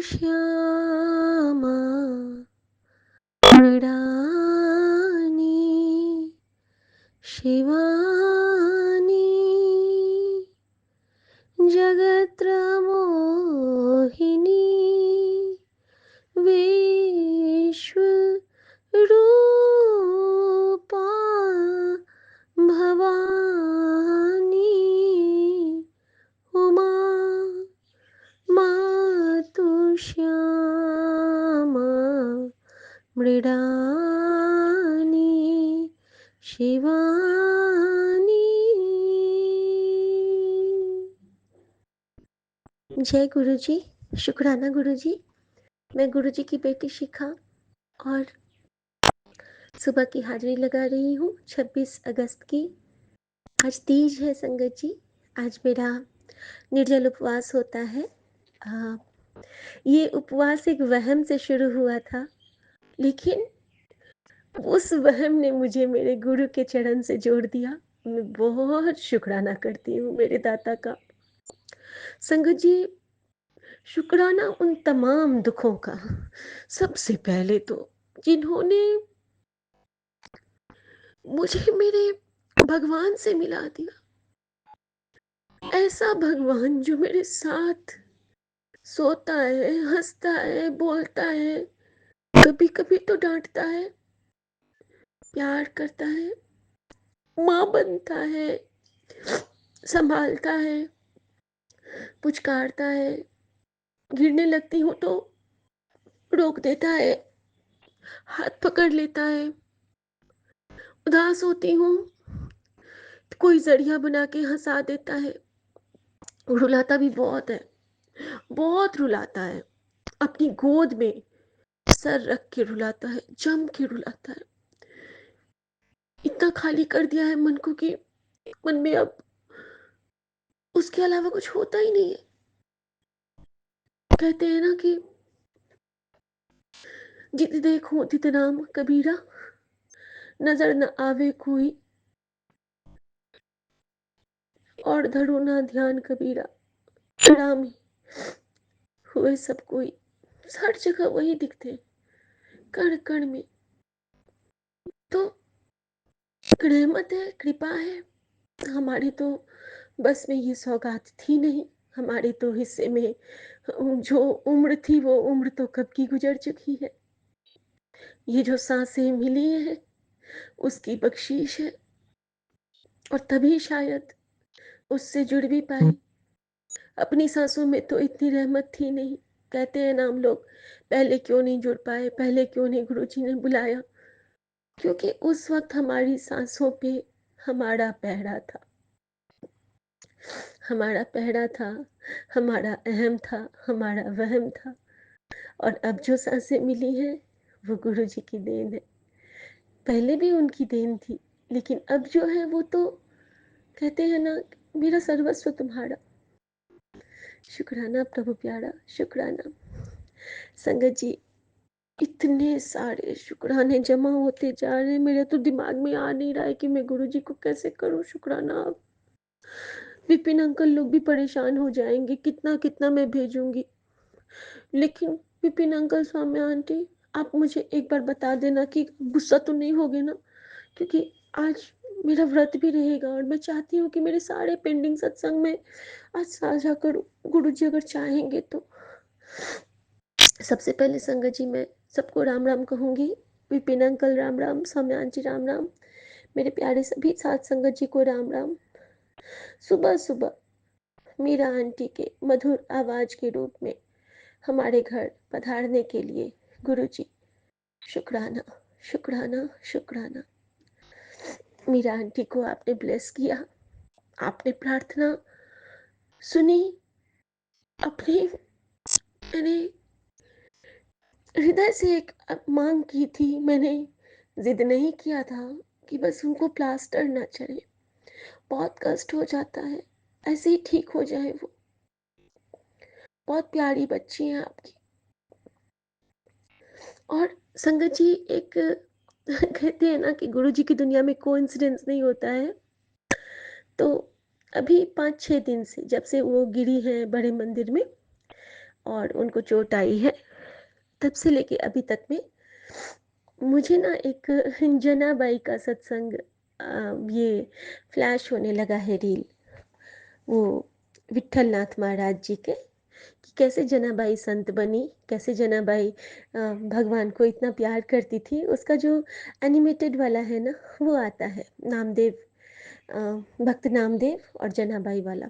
श्यामा मृडानी शिवानी जगत्रमोहिनी विश्वरूपा भवानी उमा मातु श्यामा मृडानी शिवानी। जय गुरु जी। शुक्राना गुरु जी। मैं गुरु जी की बेटी शिखा और सुबह की हाजिरी लगा रही हूँ 26 अगस्त की। आज तीज है संगत जी। आज मेरा निर्जल उपवास होता है। ये उपवास एक वहम से शुरू हुआ था, लेकिन उस वहम ने मुझे मेरे गुरु के चरण से जोड़ दिया। मैं बहुत शुक्राना करती हूँ मेरे दाता का। संगत जी, शुक्राना उन तमाम दुखों का, सबसे पहले तो जिन्होंने मुझे मेरे भगवान से मिला दिया। ऐसा भगवान जो मेरे साथ सोता है, हंसता है, बोलता है, कभी कभी तो डांटता है, प्यार करता है, माँ बनता है, संभालता है, पुचकारता है, गिरने लगती हूँ तो रोक देता है, हाथ पकड़ लेता है, उदास होती हूँ तो कोई जरिया बना के हंसा देता है। रुलाता भी बहुत है, बहुत रुलाता है। अपनी गोद में सर रख के रुलाता है, जम के रुलाता है। इतना खाली कर दिया है मन को कि मन में अब उसके अलावा कुछ होता ही नहीं है। कहते हैं ना कि जित देखो तित नाम कबीरा, नजर न आवे कोई और धरो ना ध्यान कबीरा, राम ही हुए सब कोई। हर जगह वही दिखते हैं, कण कण में। तो रहमत है, कृपा है। हमारी तो बस में ये सौगात थी नहीं। हमारे तो हिस्से में जो उम्र थी वो उम्र तो कब की गुजर चुकी है। ये जो सांसें मिली है उसकी बख्शीश है, और तभी शायद उससे जुड़ भी पाए। अपनी सांसों में तो इतनी रहमत थी नहीं। कहते हैं ना हम लोग, पहले क्यों नहीं जुड़ पाए, पहले क्यों नहीं गुरुजी ने बुलाया? क्योंकि उस वक्त हमारी सांसों पे हमारा पहरा था, हमारा पहरा था, हमारा अहम था, हमारा वहम था। और अब जो सांसें मिली हैं वो गुरुजी की देन है। पहले भी उनकी देन थी, लेकिन अब जो है वो तो कहते हैं ना, मेरा सर्वस्व तुम्हारा। शुक्राना प्रभु प्यारा, शुक्राना। संगत जी, इतने सारे शुक्राने जमा होते जा रहे हैं, मेरे तो दिमाग में आ नहीं रहा है कि मैं गुरुजी को कैसे करूं शुक्राना। अब विपिन अंकल लोग भी परेशान हो जाएंगे, कितना कितना मैं भेजूंगी। लेकिन विपिन अंकल, स्वामी आंटी, आप मुझे एक बार बता देना कि गुस्सा तो नहीं होगे ना, क्योंकि आज मेरा व्रत भी रहेगा और मैं चाहती हूँ कि मेरे सारे पेंडिंग सत्संग में आज साझा करूँ, गुरुजी अगर चाहेंगे तो। सबसे पहले संगत जी, मैं सबको राम राम कहूँगी। विपिन अंकल राम राम, सौम्यान जी राम राम, मेरे प्यारे सभी साथ संगत जी को राम राम। सुबह सुबह मीरा आंटी के मधुर आवाज के रूप में हमारे घर पधारने के लिए गुरुजी, शुक्राना, शुक्राना, शुक्राना। मीरा आंटी को आपने ब्लेस किया, आपने प्रार्थना सुनी, अपनी मैंने हृदय से एक मांग की थी। मैंने जिद नहीं किया था कि बस उनको प्लास्टर ना चढ़े, बहुत कष्ट हो जाता है, ऐसे ही ठीक हो जाए वो। बहुत प्यारी बच्ची हैं आपकी। और संगत जी, एक कहते हैं ना कि गुरु जी की दुनिया में कोइंसिडेंस नहीं होता है। तो अभी 5-6 दिन से जब से वो गिरी हैं बड़े मंदिर में, और उनको चोट आई है। तब से लेके अभी तक में मुझे ना एक जनाबाई का सत्संग ये फ्लैश होने लगा है रील, वो विट्ठल नाथ महाराज जी के, कि कैसे जनाबाई संत बनी, कैसे जनाबाई भगवान को इतना प्यार करती थी। उसका जो एनिमेटेड वाला है ना, वो आता है नामदेव, भक्त नामदेव और जनाबाई वाला।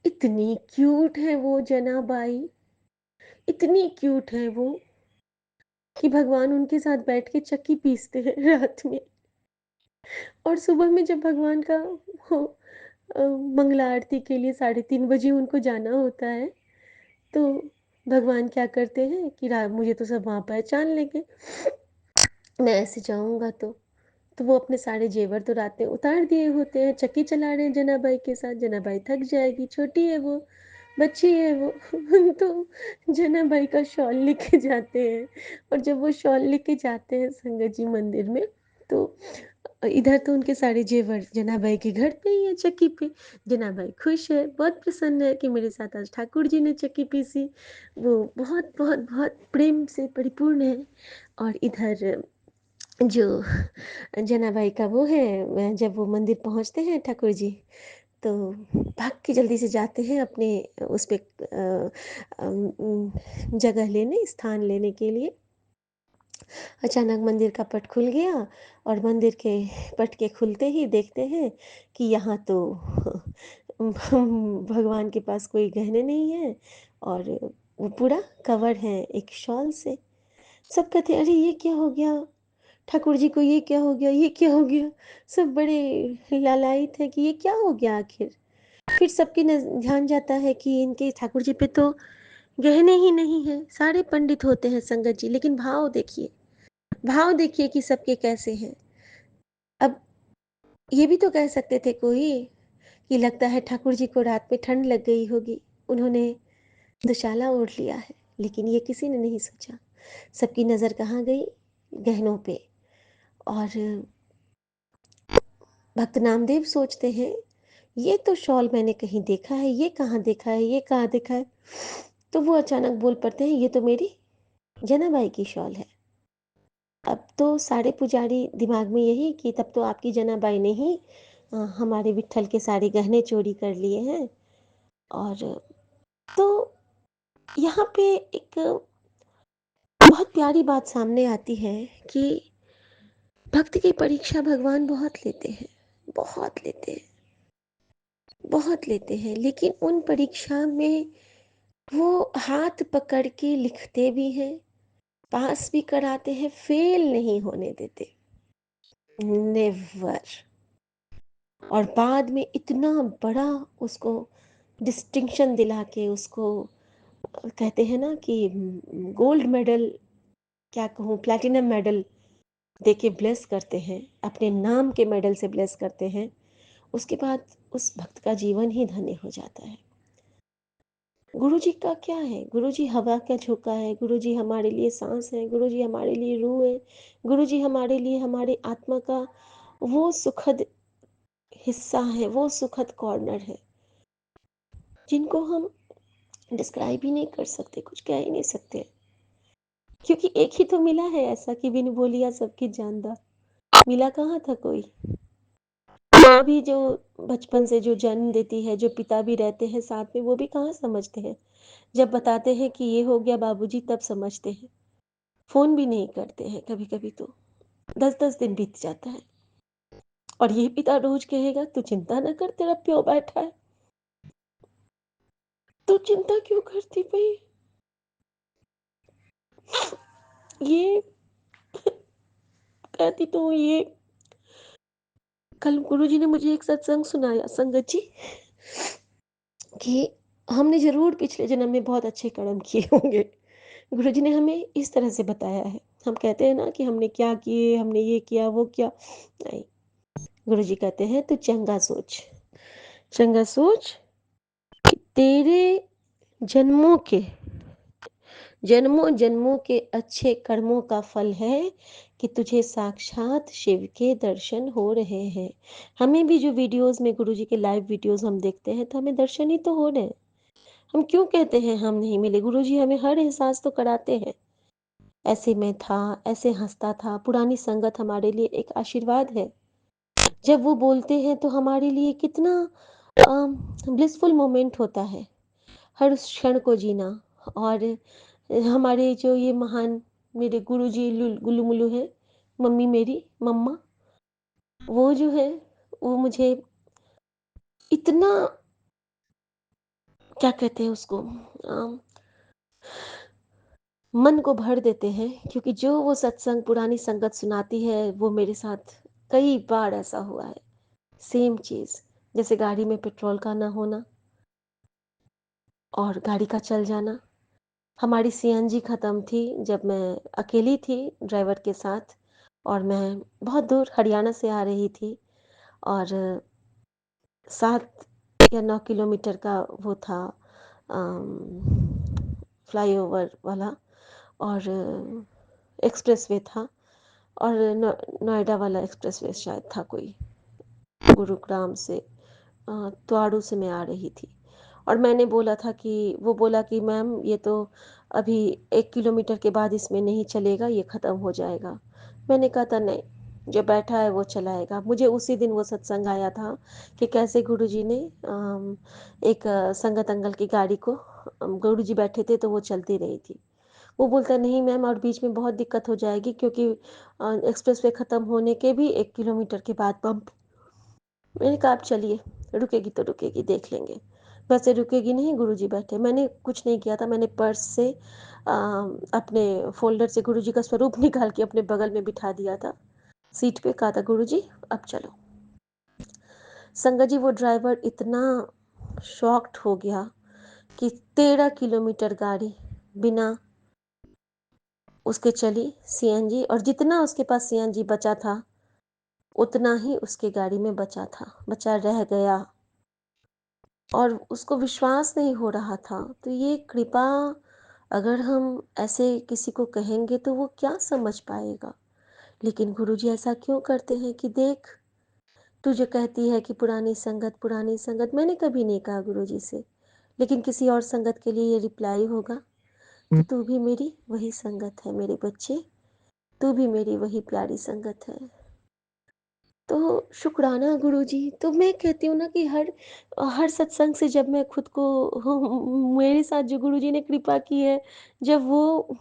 इतनी क्यूट है वो जनाबाई, इतनी क्यूट है वो कि भगवान उनके साथ बैठ के चक्की पीसते हैं रात में, और सुबह में जब भगवान का वो मंगला आरती के लिए 3:30 बजे उनको जाना होता है, तो भगवान क्या करते हैं कि मुझे तो सब वहाँ पहचान लेंगे, मैं ऐसे जाऊँगा तो वो अपने सारे जेवर तो रात में उतार दिए होते हैं, चक्की चला रहे हैं जनाबाई के साथ। जनाबाई थक जाएगी, छोटी है वो, बच्ची है वो तो जनाबाई का शॉल लेके जाते हैं, और जब वो शॉल लेके जाते हैं संगत जी मंदिर में, तो इधर तो उनके सारे जेवर जनाबाई के घर पे ही है, चक्की पे। जनाबाई खुश है, बहुत प्रसन्न है कि मेरे साथ आज ठाकुर जी ने चक्की पीसी। वो बहुत बहुत बहुत प्रेम से परिपूर्ण है। और इधर जो जनाबाई का वो है, जब वो मंदिर पहुंचते हैं ठाकुर जी, तो भाग के जल्दी से जाते हैं अपने उस पे जगह लेने, स्थान लेने के लिए। अचानक मंदिर का पट खुल गया, और मंदिर के पट के खुलते ही देखते हैं कि यहाँ तो भगवान के पास कोई गहने नहीं है, और वो पूरा कवर है एक शॉल से। सब कहते हैं, अरे ये क्या हो गया ठाकुर जी को, ये क्या हो गया, ये क्या हो गया। सब बड़े लालायित हैं कि ये क्या हो गया आखिर। फिर सबके ध्यान जाता है कि इनके ठाकुर जी पे तो गहने ही नहीं है। सारे पंडित होते हैं संगत जी, लेकिन भाव देखिए, भाव देखिए कि सबके कैसे हैं। अब ये भी तो कह सकते थे कोई कि लगता है ठाकुर जी को रात में ठंड लग गई होगी, उन्होंने दुशाला ओढ़ लिया है। लेकिन ये किसी ने नहीं सोचा। सबकी नज़र कहाँ गई, गहनों पे। और भक्त नामदेव सोचते हैं, ये तो शॉल मैंने कहीं देखा है, ये कहाँ देखा है, ये कहाँ देखा है। तो वो अचानक बोल पड़ते हैं, ये तो मेरी जनाबाई की शॉल है। अब तो सारे पुजारी दिमाग में यही कि तब तो आपकी जनाबाई ने ही हमारे विट्ठल के सारे गहने चोरी कर लिए हैं। और तो यहाँ पे एक बहुत प्यारी बात सामने आती है कि भक्त की परीक्षा भगवान बहुत लेते हैं, बहुत लेते हैं, बहुत लेते हैं। लेकिन उन परीक्षा में वो हाथ पकड़ के लिखते भी हैं, पास भी कराते हैं, फेल नहीं होने देते, नेवर। और बाद में इतना बड़ा उसको डिस्टिंक्शन दिला के उसको कहते हैं ना कि गोल्ड मेडल, क्या कहूँ, प्लैटिनम मेडल देके ब्लेस करते हैं, अपने नाम के मेडल से ब्लेस करते हैं। उसके बाद उस भक्त का जीवन ही धन्य हो जाता है। गुरु जी का क्या है, गुरु जी हवा का झोंका है, गुरु जी हमारे लिए सांस है, गुरु जी हमारे लिए रूह है, गुरु जी हमारे लिए हमारे आत्मा का वो सुखद हिस्सा है, वो सुखद कॉर्नर है, जिनको हम डिस्क्राइब ही नहीं कर सकते, कुछ कह ही नहीं सकते। क्योंकि एक ही तो मिला है ऐसा कि बिन बोलिया सबकी जानदा, मिला कहाँ था कोई। माँ भी जो बचपन से जो जन्म देती है, जो पिता भी रहते हैं साथ में, वो भी कहाँ समझते हैं। जब बताते हैं कि ये हो गया बाबूजी, तब समझते हैं। फोन भी नहीं करते हैं कभी कभी, तो 10-10 दिन बीत जाता है, और ये पिता रोज कहेगा तू चिंता न कर, तेरा प्यो बैठा है, तू चिंता क्यों करती भाई। ये कहती तो ये, कल गुरुजी ने मुझे एक सत्संग सुनाया संगत जी, कि हमने जरूर पिछले जन्म में बहुत अच्छे कर्म किए होंगे। गुरुजी ने हमें इस तरह से बताया है। हम कहते हैं ना कि हमने क्या किए, हमने ये किया वो किया, नहीं। गुरुजी कहते हैं तू चंगा सोच, चंगा सोच कि तेरे जन्मों के, जन्मों जन्मों के अच्छे कर्मों का फल है कि तुझे साक्षात शिव के दर्शन हो रहे हैं। हमें भी जो वीडियोस में गुरुजी के लाइव वीडियोस हम देखते हैं, तो हमें दर्शन ही तो हो रहे हैं। हम क्यों कहते हैं हम नहीं मिले? गुरुजी हमें हर एहसास तो कराते हैं। ऐसे में था, ऐसे हँसता था, पुरानी संगत हमारे लिए एक आशीर्वाद है। जब वो बोलते हैं तो हमारे लिए कितना ब्लिसफुल मोमेंट होता है, हर उस क्षण को जीना। और हमारे जो ये महान मेरे गुरुजी गुल्लू-मुल्लू हैं, मम्मी मेरी मम्मा, वो जो है, वो मुझे इतना, क्या कहते हैं उसको, मन को भर देते हैं, क्योंकि जो वो सत्संग पुरानी संगत सुनाती है, वो मेरे साथ कई बार ऐसा हुआ है। सेम चीज़, जैसे गाड़ी में पेट्रोल का ना होना और गाड़ी का चल जाना। हमारी सीएनजी ख़त्म थी जब मैं अकेली थी ड्राइवर के साथ, और मैं बहुत दूर हरियाणा से आ रही थी, और 7 या 9 किलोमीटर का वो था, फ्लाईओवर वाला, और एक्सप्रेसवे था, और नोएडा वाला एक्सप्रेसवे शायद था कोई, गुरुग्राम से तवाड़ू से मैं आ रही थी। और मैंने बोला था कि, वो बोला कि मैम ये तो अभी 1 किलोमीटर के बाद इसमें नहीं चलेगा, ये ख़त्म हो जाएगा। मैंने कहा था नहीं, जो बैठा है वो चलाएगा। मुझे उसी दिन वो सत्संग आया था कि कैसे गुरुजी ने एक संगत अंकल की गाड़ी को, गुरुजी बैठे थे तो वो चलती रही थी। वो बोलता नहीं मैम, और बीच में बहुत दिक्कत हो जाएगी, क्योंकि एक्सप्रेसवे ख़त्म होने के भी 1 किलोमीटर के बाद पंप। मैंने कहा आप चलिए, रुकेगी तो रुकेगी, देख लेंगे। वैसे रुकेगी नहीं, गुरुजी बैठे। मैंने कुछ नहीं किया था, मैंने पर्स से अपने फ़ोल्डर से गुरुजी का स्वरूप निकाल के अपने बगल में बिठा दिया था, सीट पे। कहा था गुरुजी अब चलो। संगत जी, वो ड्राइवर इतना शॉक्ड हो गया कि 13 किलोमीटर गाड़ी बिना उसके चली सीएनजी, और जितना उसके पास सीएनजी बचा था, उतना ही उसके गाड़ी में बचा था, बचा रह गया। और उसको विश्वास नहीं हो रहा था। तो ये कृपा अगर हम ऐसे किसी को कहेंगे तो वो क्या समझ पाएगा? लेकिन गुरुजी ऐसा क्यों करते हैं कि देख, तू जो कहती है कि पुरानी संगत, मैंने कभी नहीं कहा गुरुजी से, लेकिन किसी और संगत के लिए ये रिप्लाई होगा कि तू भी मेरी वही संगत है मेरे बच्चे, तू भी मेरी वही प्यारी संगत है। तो शुक्राना गुरुजी। तो मैं कहती हूँ ना कि हर सत्संग से जब मैं खुद को मेरे साथ जो गुरुजी ने कृपा की है, जब वो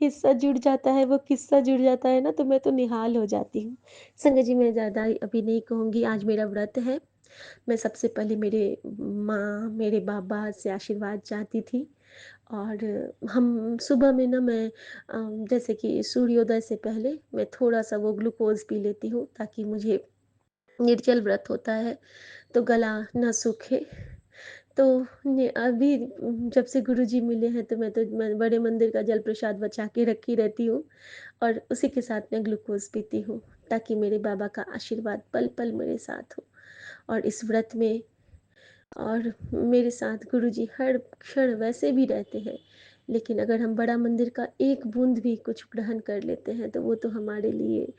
हिस्सा जुड़ जाता है, वो किस्सा जुड़ जाता है ना, तो मैं तो निहाल हो जाती हूँ। संगत जी, मैं ज़्यादा अभी नहीं कहूँगी, आज मेरा व्रत है। मैं सबसे पहले मेरे माँ, मेरे बाबा से आशीर्वाद चाहती थी। और हम सुबह में ना, मैं जैसे कि सूर्योदय से पहले मैं थोड़ा-सा वो ग्लूकोज़ पी लेती हूँ, ताकि मुझे, निर्जल व्रत होता है तो गला ना सूखे। तो अभी जब से गुरुजी मिले हैं, तो मैं बड़े मंदिर का जल प्रसाद बचा के रखी रहती हूँ, और उसी के साथ मैं ग्लूकोज़ पीती हूँ, ताकि मेरे बाबा का आशीर्वाद पल-पल मेरे साथ हो। और इस व्रत में, और मेरे साथ गुरुजी हर क्षण वैसे भी रहते हैं, लेकिन अगर हम बड़ा मंदिर का एक बूंद भी कुछ ग्रहण कर लेते हैं, तो वो तो हमारे लिए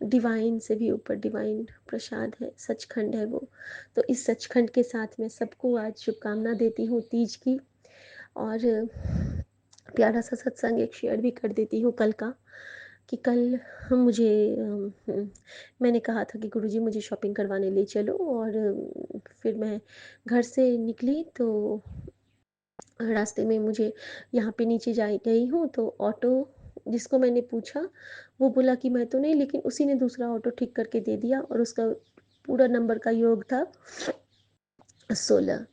डिवाइन से भी ऊपर डिवाइन प्रसाद है, सचखंड है वो। तो इस सचखंड के साथ मैं सबको आज शुभकामना देती हूँ तीज की। और प्यारा सा सत्संग एक शेयर भी कर देती हूँ कल का, कि कल मुझे मैंने कहा था कि गुरुजी मुझे शॉपिंग करवाने ले चलो, और फिर मैं घर से निकली तो रास्ते में मुझे, यहाँ पे नीचे जाई गई हूँ, तो ऑटो जिसको मैंने पूछा, वो बोला कि मैं तो नहीं, लेकिन उसी ने दूसरा ऑटो ठीक करके दे दिया, और उसका पूरा नंबर का योग था 16,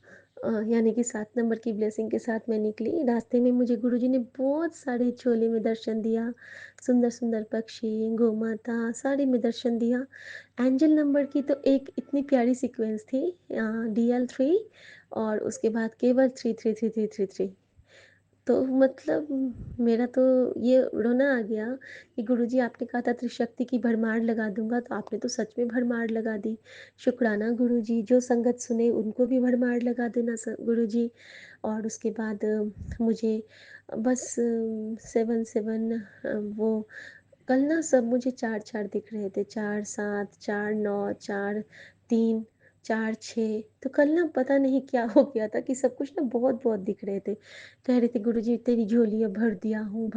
यानी कि 7 नंबर की ब्लेसिंग के साथ मैं निकली। रास्ते में मुझे गुरुजी ने बहुत सारे झोले में दर्शन दिया, सुंदर-सुंदर पक्षी, गोमाता, सारे में दर्शन दिया। एंजल नंबर की तो एक इतनी प्यारी सीक्वेंस थी, DL3, और उसके बाद केवल 33333। तो मतलब मेरा तो ये रोना आ गया कि गुरुजी, आपने कहा था त्रिशक्ति की भरमार लगा दूँगा, तो आपने तो सच में भरमार लगा दी। शुक्राना गुरुजी, जो संगत सुने उनको भी भरमार लगा देना गुरुजी। और उसके बाद मुझे बस 7-7, वो कल ना सब मुझे 4-4 दिख रहे थे, 4-7, 4-9, 4-3, 4-6। तो कल ना पता नहीं क्या हो गया था कि सब कुछ ना बहुत-बहुत दिख रहे थे। कह रहे थे गुरुजी तेरी झोलियाँ भर दिया हूँ,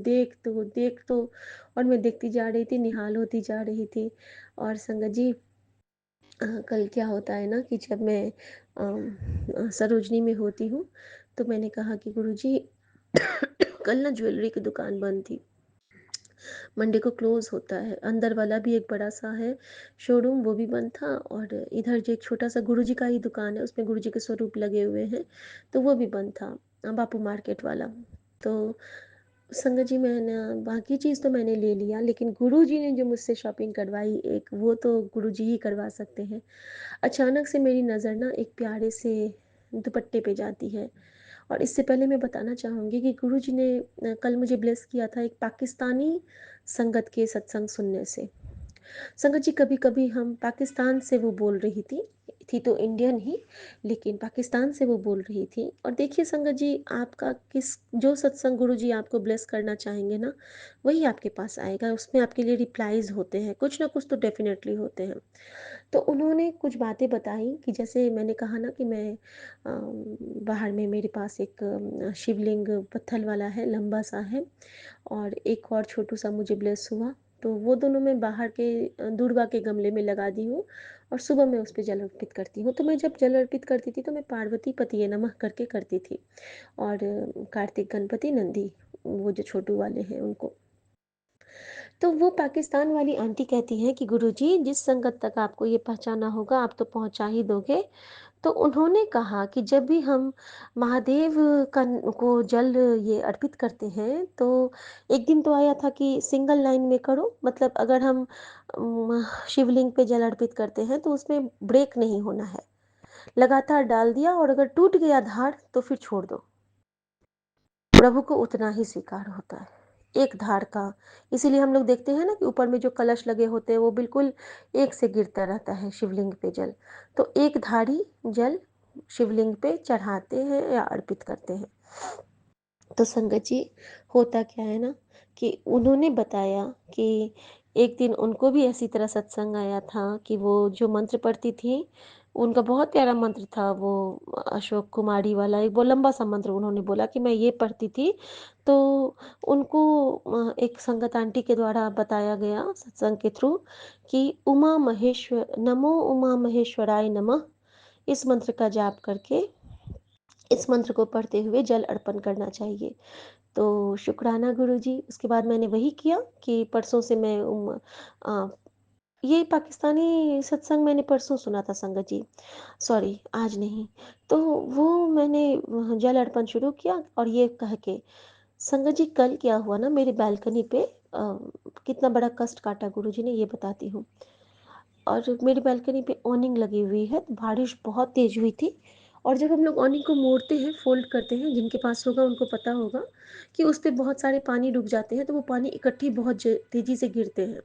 देख तो। और मैं देखती जा रही थी, निहाल होती जा रही थी। और संगत जी कल क्या होता है ना कि जब मैं सरोजनी में होती हूँ, तो मैंने कहा कि गुरुजी कल ना ज्वेलरी की दुकान बंद थी। मंडे को क्लोज़ होता है। अंदर वाला भी एक बड़ा-सा है शोरूम, वो भी बंद था। और इधर जो एक छोटा-सा गुरुजी का ही दुकान है, उसमें गुरुजी के स्वरूप लगे हुए हैं, तो वो भी बंद था, बापू मार्केट वाला। तो संगत जी मैंने बाकी चीज़ तो मैंने ले लिया, लेकिन गुरुजी ने जो मुझसे शॉपिंग करवाई एक, वो तो गुरुजी ही करवा सकते हैं। अचानक से मेरी नज़र ना एक प्यारे से दुपट्टे पे जाती है। और इससे पहले मैं बताना चाहूँगी कि गुरुजी ने कल मुझे ब्लेस किया था एक पाकिस्तानी संगत के सत्संग सुनने से। संगत जी कभी-कभी हम पाकिस्तान से वो बोल रही थी तो इंडियन ही, लेकिन पाकिस्तान से वो बोल रही थी। और देखिए संगत जी आपका किस जो सत्संग गुरुजी आपको ब्लेस करना चाहेंगे ना, वही आपके पास आएगा। उसमें आपके लिए रिप्लाईज़ होते हैं, कुछ ना कुछ तो डेफ़िनेटली होते हैं। तो उन्होंने कुछ बातें बताई कि जैसे मैंने कहा ना कि मैं बाहर में मेरे पास एक शिवलिंग पत्थर वाला है, लंबा सा है। और एक और छोटू सा मुझे ब्लेस हुआ, तो वो दोनों मैं बाहर के दूर्वा के गमले में लगा दी हूँ। और सुबह मैं उस पे जल अर्पित करती हूँ। तो मैं जब जल अर्पित करती थी तो मैं पार्वती पतिये नमः करके करती थी। और कार्तिक गणपति नंदी, वो जो छोटू वाले हैं उनको। तो वो पाकिस्तान वाली आंटी कहती हैं कि गुरुजी जिस संगत तक आपको ये पहुँचाना होगा आप तो पहुँचा ही दोगे। तो उन्होंने कहा कि जब भी हम महादेव का को जल ये अर्पित करते हैं, तो एक दिन तो आया था कि सिंगल लाइन में करो, मतलब अगर हम शिवलिंग पे जल अर्पित करते हैं तो उसमें ब्रेक नहीं होना है, लगातार डाल दिया और अगर टूट गया धार तो फिर छोड़ दो। प्रभु को उतना ही स्वीकार होता है, एक धार का। इसीलिए हम लोग देखते हैं ना कि ऊपर में जो कलश लगे होते हैं वो बिल्कुल एक से गिरता रहता है शिवलिंग पे जल। तो एक धारी जल शिवलिंग पे चढ़ाते हैं या अर्पित करते हैं। तो संगत जी होता क्या है ना कि उन्होंने बताया कि एक दिन उनको भी ऐसी तरह सत्संग आया था कि वो जो मंत्र पढ़ती थी, उनका बहुत प्यारा मंत्र था वो, अशोक कुमारी वाला एक वो लंबा सा मंत्र उन्होंने बोला कि मैं ये पढ़ती थी। तो उनको एक संगत आंटी के द्वारा बताया गया सत्संग के थ्रू कि उमा महेश्वराय नमः, इस मंत्र का जाप करके इस मंत्र को पढ़ते हुए जल अर्पण करना चाहिए। तो शुक्राना गुरुजी। उसके बाद मैंने वही किया कि परसों से मैं अ, ये पाकिस्तानी सत्संग मैंने परसों सुना था संगत जी, सॉरी आज नहीं। तो वो मैंने जल अर्पण शुरू किया और ये कह के संगत जी कल क्या हुआ ना मेरी बालकनी पे कितना बड़ा कष्ट काटा गुरुजी ने ये बताती हूँ। और मेरी बालकनी पे ऑनिंग लगी हुई है, तो बारिश बहुत तेज हुई थी। और जब हम लोग ऑनिंग को मोड़ते हैं, फोल्ड करते हैं, जिनके पास होगा उनको पता होगा कि उस पे बहुत सारे पानी रुक जाते हैं, तो वो पानी इकट्ठी बहुत तेजी से गिरते हैं।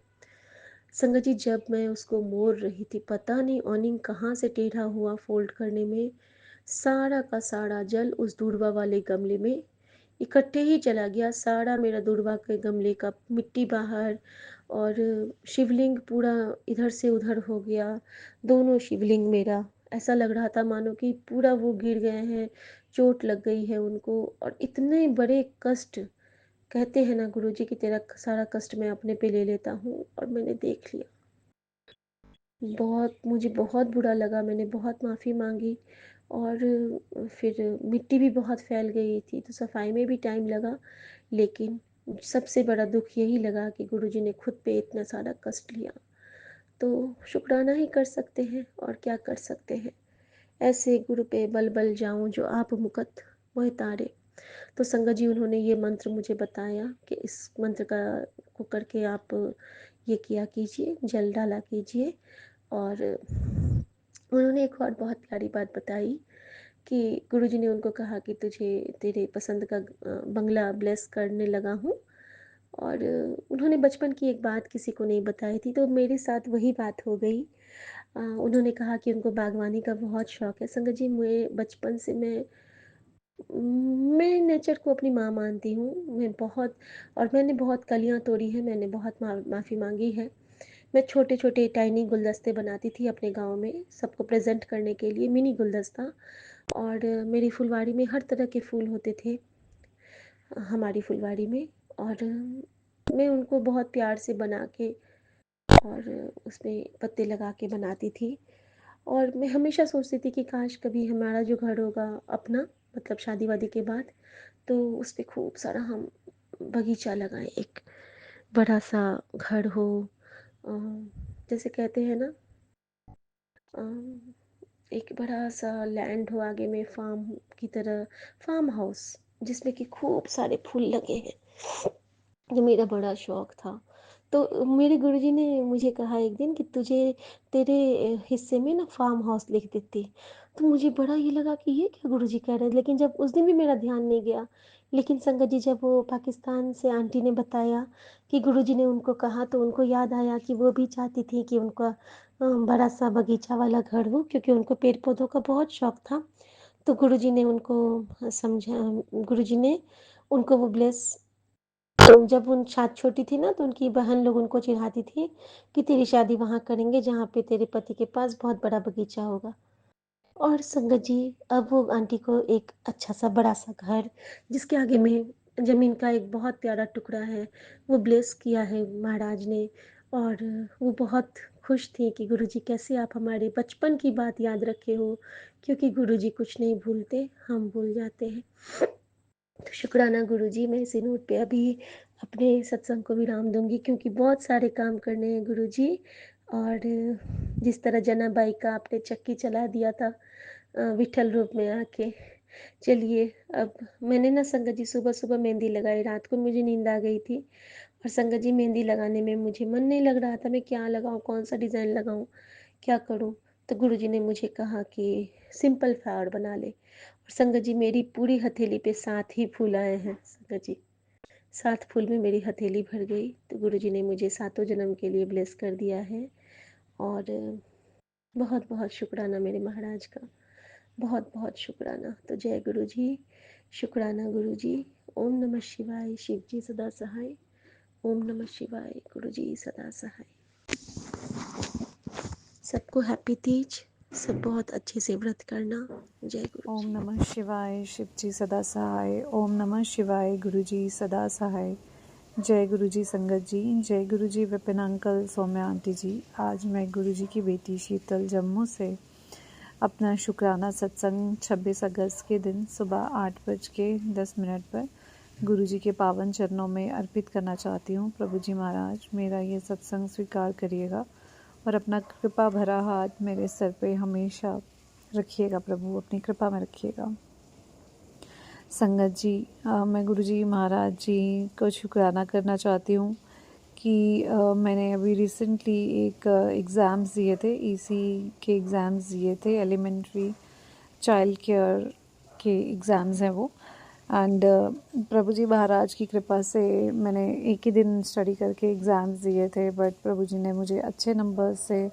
संगत जी जब मैं उसको मोड़ रही थी, पता नहीं ऑनिंग कहाँ से टेढ़ा हुआ फोल्ड करने में, सारा का सारा जल उस दूरवा वाले गमले में इकट्ठे ही चला गया। सारा मेरा दूरवा के गमले का मिट्टी बाहर, और शिवलिंग पूरा इधर से उधर हो गया। दोनों शिवलिंग मेरा ऐसा लग रहा था मानो कि पूरा वो गिर गए हैं, चोट लग गई है उनको। और इतने बड़े कष्ट, कहते हैं ना गुरुजी कि तेरा सारा कष्ट मैं अपने पे ले लेता हूँ, और मैंने देख लिया। बहुत मुझे बहुत बुरा लगा, मैंने बहुत माफ़ी मांगी। और फिर मिट्टी भी बहुत फैल गई थी, तो सफाई में भी टाइम लगा। लेकिन सबसे बड़ा दुख यही लगा कि गुरुजी ने खुद पे इतना सारा कष्ट लिया। तो शुक्राना ही कर सकते हैं, और क्या कर सकते हैं। ऐसे गुरु पे बल बल जाऊं जो आप मुकत वह तारे। तो संगत जी उन्होंने ये मंत्र मुझे बताया कि इस मंत्र का को करके आप ये किया कीजिए, जल डाला कीजिए। और उन्होंने एक और बहुत प्यारी बात बताई कि गुरुजी ने उनको कहा कि तुझे तेरे पसंद का बंगला ब्लेस करने लगा हूँ। और उन्होंने बचपन की एक बात किसी को नहीं बताई थी, तो मेरे साथ वही बात हो गई। उन्होंने कहा कि उनको बागवानी का बहुत शौक है। संगत जी मैं बचपन से मैं नेचर को अपनी माँ मानती हूँ। मैं बहुत, और मैंने बहुत कलियाँ तोड़ी हैं, मैंने बहुत माफ़ी मांगी है। मैं छोटे-छोटे टाइनी गुलदस्ते बनाती थी अपने गाँव में सबको प्रेज़ेंट करने के लिए, मिनी गुलदस्ता। और मेरी फुलवारी में हर तरह के फूल होते थे, हमारी फुलवारी में। और मैं उनको बहुत प्यार से बना के और उसमें पत्ते लगा के बनाती थी। और मैं हमेशा सोचती थी कि काश कभी हमारा जो घर होगा अपना, मतलब शादी-वादी के बाद, तो उस पे खूब सारा हम बगीचा लगाएँ, एक बड़ा-सा घर हो। अ, जैसे कहते हैं ना, अ, एक बड़ा-सा लैंड हो आगे में, फार्म की तरह, फार्म हाउस जिसमें कि खूब सारे फूल लगे हैं। ये मेरा बड़ा शौक था। तो मेरे गुरुजी ने मुझे कहा एक दिन कि तुझे तेरे हिस्से में ना फार्म हाउस लिख देती। तो मुझे बड़ा ये लगा कि ये क्या गुरुजी कह रहे हैं, लेकिन जब उस दिन भी मेरा ध्यान नहीं गया। लेकिन संगत जी, जब वो पाकिस्तान से आंटी ने बताया कि गुरुजी ने उनको कहा, तो उनको याद आया कि वो भी चाहती थी कि उनका बड़ा-सा बगीचा वाला घर हो, क्योंकि उनको पेड़-पौधों का बहुत शौक था। तो गुरुजी ने उनको समझा, गुरुजी ने उनको वो ब्लेस, तो जब उन छोटी थी ना, तो उनकी बहन लोग उनको चिढ़ाती थी कि तेरी शादी वहाँ करेंगे जहाँ पे तेरे पति के पास बहुत बड़ा बगीचा होगा। और संगत जी, अब वो आंटी को एक अच्छा-सा बड़ा-सा घर, जिसके आगे में ज़मीन का एक बहुत प्यारा टुकड़ा है, वो ब्लेस किया है महाराज ने। और वो बहुत खुश थी कि गुरुजी, कैसे आप हमारे बचपन की बात याद रखे हो, क्योंकि गुरुजी कुछ नहीं भूलते, हम भूल जाते हैं। तो शुक्राना गुरुजी, मैं इसी नोट पे अभी अपने सत्संग को विराम दूँगी, क्योंकि बहुत सारे काम करने हैं गुरुजी। और जिस तरह जनाबाई का आपने चक्की चला दिया था विट्ठल रूप में आके। चलिए, अब मैंने ना संगत जी सुबह-सुबह मेहंदी लगाई, रात को मुझे नींद आ गई थी। और संगत जी, मेहंदी लगाने में मुझे मन नहीं लग रहा था, मैं क्या लगाऊँ, कौन-सा डिज़ाइन लगाऊँ, क्या करूँ? तो गुरुजी ने मुझे कहा कि सिंपल फ्लावर बना ले। और संगत जी, मेरी पूरी हथेली पे 7 ही फूल आए हैं संगत जी। 7 फूल में मेरी हथेली भर गई। तो गुरुजी ने मुझे सातों जन्म के लिए ब्लेस कर दिया है। और बहुत-बहुत शुक्राना मेरे महाराज का, बहुत-बहुत शुक्राना। तो जय गुरुजी, शुक्राना गुरुजी। ओम नमः शिवाय, शिव जी सदा सहाय। ओम नमः शिवाय, गुरुजी सदा सहाय। सबको हैप्पी तीज, सब बहुत अच्छे से व्रत करना। जय ओम गुरुजी। नमः शिवाय, शिव जी सदा सहाय। ओम नमः शिवाय, गुरु जी सदा सहाय। जय गुरु जी संगत जी, जय गुरु जी विपिन अंकल, सौम्या आंटी जी। आज मैं गुरु जी की बेटी शीतल जम्मू से अपना शुक्राना सत्संग 26 अगस्त के दिन सुबह 8:10 पर गुरु जी के पावन चरणों में अर्पित करना चाहती हूँ। प्रभु जी महाराज, मेरा ये सत्संग स्वीकार करिएगा और अपना कृपा भरा हाथ मेरे सर पे हमेशा रखिएगा। प्रभु अपनी कृपा में रखिएगा। संगत जी, मैं गुरु जी महाराज जी को शुक्राना करना चाहती हूँ कि मैंने अभी रिसेंटली एक एग्ज़ाम्स दिए थे, ईसी के एग्ज़ाम्स दिए थे, एलिमेंट्री चाइल्ड केयर के एग्ज़ाम्स हैं वो। एंड प्रभु जी महाराज की कृपा से मैंने एक ही दिन स्टडी करके एग्ज़ाम्स दिए थे, बट प्रभु जी ने मुझे अच्छे नंबर से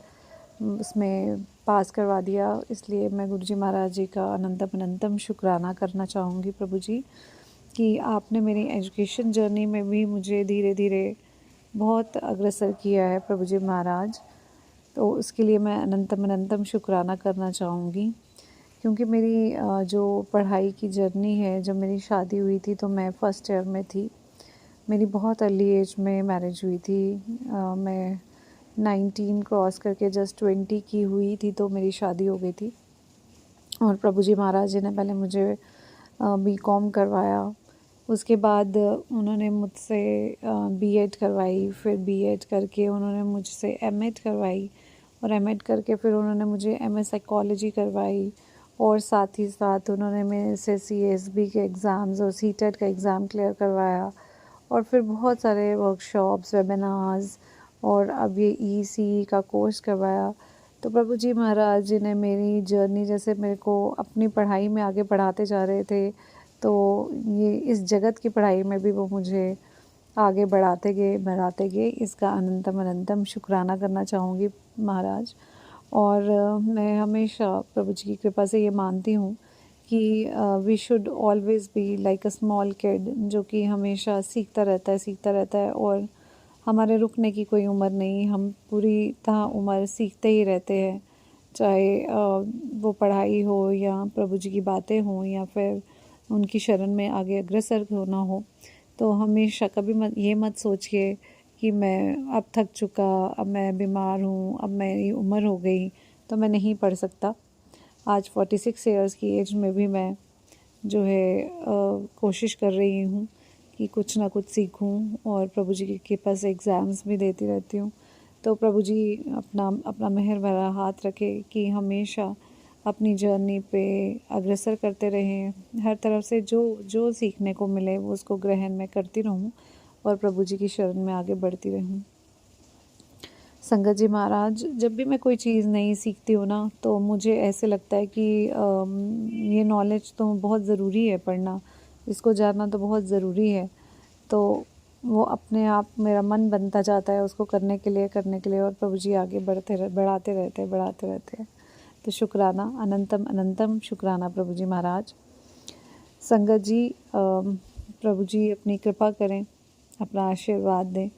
उसमें पास करवा दिया। इसलिए मैं गुरु जी महाराज जी का अनंतम अनंतम शुक्राना करना चाहूँगी प्रभु जी कि आपने मेरी एजुकेशन जर्नी में भी मुझे धीरे धीरे बहुत अग्रसर किया है प्रभु जी महाराज। तो उसके लिए मैं अनंतम अनंतम शुक्राना करना चाहूँगी, क्योंकि मेरी जो पढ़ाई की जर्नी है, जब मेरी शादी हुई थी तो मैं फ़र्स्ट ईयर में थी। मेरी बहुत अर्ली एज में मैरिज हुई थी। मैं 19 क्रॉस करके जस्ट 20 की हुई थी तो मेरी शादी हो गई थी। और प्रभु जी महाराज जी ने पहले मुझे बीकॉम करवाया, उसके बाद उन्होंने मुझसे बीएड करवाई, फिर बीएड करके उन्होंने मुझसे एमएड करवाई, और एमएड करके फिर उन्होंने मुझे एमए साइकोलॉजी करवाई, और साथ ही साथ उन्होंने मेरे से सीएसबी के एग्ज़ाम्स और सीटेट का एग्ज़ाम क्लियर करवाया, और फिर बहुत सारे वर्कशॉप्स, वेबिनार्स, और अब ये ईसी का कोर्स करवाया। तो प्रभु जी महाराज जी ने मेरी जर्नी, जैसे मेरे को अपनी पढ़ाई में आगे बढ़ाते जा रहे थे, तो ये इस जगत की पढ़ाई में भी वो मुझे आगे बढ़ाते गए। इसका अनंतम अनंतम शुक्राना करना चाहूँगी महाराज। और मैं हमेशा प्रभु जी की कृपा से ये मानती हूँ कि we should always be like a small kid, जो कि हमेशा सीखता रहता है और हमारे रुकने की कोई उम्र नहीं, हम पूरी तरह उम्र सीखते ही रहते हैं, चाहे वो पढ़ाई हो या प्रभु जी की बातें हों या फिर उनकी शरण में आगे अग्रसर होना हो। तो हमेशा कभी मत ये मत सोचिए कि मैं अब थक चुका, अब मैं बीमार हूँ, अब मेरी उम्र हो गई तो मैं नहीं पढ़ सकता। आज 46 ईयर्स की एज में भी मैं जो है कोशिश कर रही हूँ कि कुछ ना कुछ सीखूं और प्रभु जी के पास एग्ज़ाम्स भी देती रहती हूँ। तो प्रभु जी अपना अपना मेहर भरा हाथ रखे कि हमेशा अपनी जर्नी पे अग्रसर करते रहें, हर तरफ से जो जो सीखने को मिले वो उसको ग्रहण में करती रहूं और प्रभु जी की शरण में आगे बढ़ती रहूं। संगत जी महाराज, जब भी मैं कोई चीज़ नहीं सीखती हूँ ना तो मुझे ऐसे लगता है कि ये नॉलेज तो बहुत ज़रूरी है पढ़ना, इसको जानना तो बहुत ज़रूरी है। तो वो अपने आप मेरा मन बनता जाता है उसको करने के लिए और प्रभु जी आगे बढ़ाते रहते हैं। तो शुक्राना, अनंतम अनंतम शुक्राना प्रभु जी महाराज। संगत जी, प्रभु जी अपनी कृपा करें, अपना आशीर्वाद दें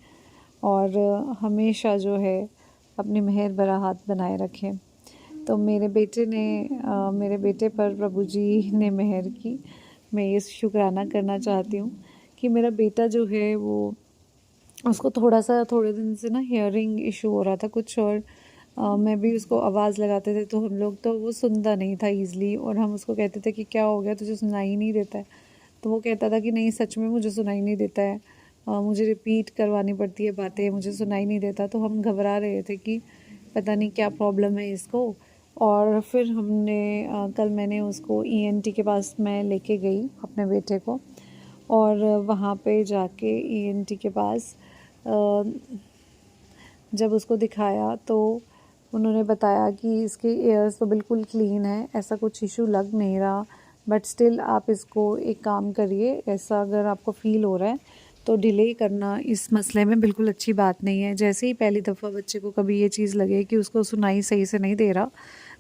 और हमेशा जो है अपनी मेहर भरा हाथ बनाए रखें। तो मेरे बेटे पर प्रभु जी ने मेहर की। मैं ये शुक्राना करना चाहती हूँ कि मेरा बेटा जो है वो उसको थोड़े दिन से ना हियरिंग इशू हो रहा था कुछ, और मैं भी उसको आवाज़ लगाते थे तो हम लोग तो वो सुनता नहीं था ईज़िली, और हम उसको कहते थे कि क्या हो गया, तुझे सुनाई नहीं देता है? तो वो कहता था कि नहीं, सच में मुझे सुनाई नहीं देता है, मुझे रिपीट करवानी पड़ती है बातें, मुझे सुनाई नहीं देता। तो हम घबरा रहे थे कि पता नहीं क्या प्रॉब्लम है इसको। और फिर कल मैंने उसको ईएनटी के पास मैं लेके गई अपने बेटे को, और वहाँ पे जाके ईएनटी के पास जब उसको दिखाया तो उन्होंने बताया कि इसके एयर्स तो बिल्कुल क्लीन है, ऐसा कुछ इशू लग नहीं रहा, बट स्टिल आप इसको एक काम करिए, ऐसा अगर आपको फील हो रहा है तो डिले करना इस मसले में बिल्कुल अच्छी बात नहीं है। जैसे ही पहली दफ़ा बच्चे को कभी ये चीज़ लगे कि उसको सुनाई सही से नहीं दे रहा,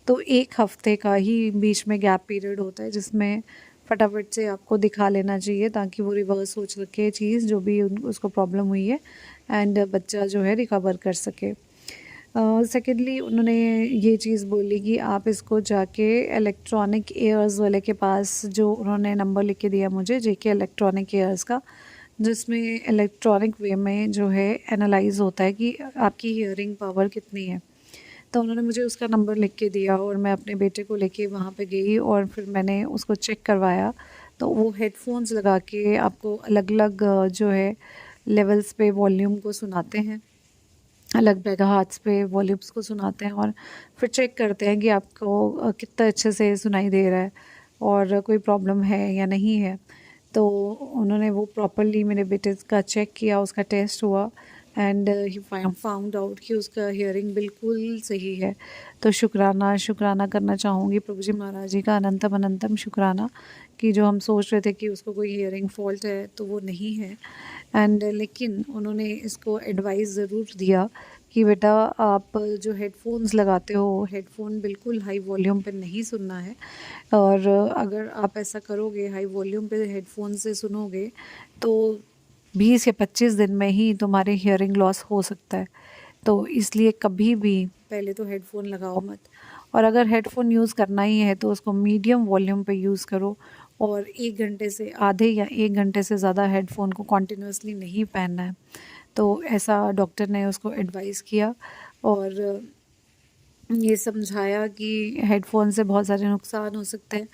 तो 1 हफ़्ते का ही बीच में गैप पीरियड होता है जिसमें फटाफट से आपको दिखा लेना चाहिए ताकि वो रिवर्स हो सके चीज़ जो भी उसको प्रॉब्लम हुई है, एंड बच्चा जो है रिकवर कर सके। सेकेंडली उन्होंने ये चीज़ बोली कि आप इसको जाके इलेक्ट्रॉनिक एयर्स वाले के पास, जो उन्होंने नंबर लिख के दिया मुझे, जेके इलेक्ट्रॉनिक एयर्स का, जिसमें इलेक्ट्रॉनिक वे में जो है एनालाइज होता है कि आपकी हियरिंग पावर कितनी है। तो उन्होंने मुझे उसका नंबर लिख के दिया और मैं अपने बेटे को लेके वहाँ पे गई और फिर मैंने उसको चेक करवाया। तो वो हेडफोन्स लगा के आपको अलग अलग जो है लेवल्स पे वॉल्यूम को सुनाते हैं, अलग मेगाहर्ट्ज़ पे वॉल्यूम्स को सुनाते हैं, और फिर चेक करते हैं कि आपको कितना अच्छे से सुनाई दे रहा है और कोई प्रॉब्लम है या नहीं है। तो उन्होंने वो प्रॉपर्ली मेरे बेटे का चेक किया, उसका टेस्ट हुआ, एंड ही फाउंड आउट कि उसका हियरिंग बिल्कुल सही है। तो शुक्राना करना चाहूँगी प्रभु जी महाराज जी का, अनंतम अनंतम शुक्राना, कि जो हम सोच रहे थे कि उसको कोई हियरिंग फॉल्ट है तो वो नहीं है। एंड लेकिन उन्होंने इसको एडवाइस ज़रूर दिया कि बेटा, आप जो हेडफोन्स लगाते हो, हेडफोन बिल्कुल हाई वॉल्यूम पे नहीं सुनना है, और अगर आप ऐसा करोगे, हाई वॉल्यूम पे हेडफोन से सुनोगे, तो 20 या 25 दिन में ही तुम्हारे हियरिंग लॉस हो सकता है। तो इसलिए कभी भी पहले तो हेडफोन लगाओ मत, और अगर हेडफोन यूज़ करना ही है तो उसको मीडियम वॉल्यूम पे यूज़ करो, और 1 घंटे से आधे या 1 घंटे से ज़्यादा हेडफोन को कॉन्टिन्यूसली नहीं पहनना है। तो ऐसा डॉक्टर ने उसको एडवाइस किया, और ये समझाया कि हेडफोन से बहुत सारे नुकसान हो सकते हैं,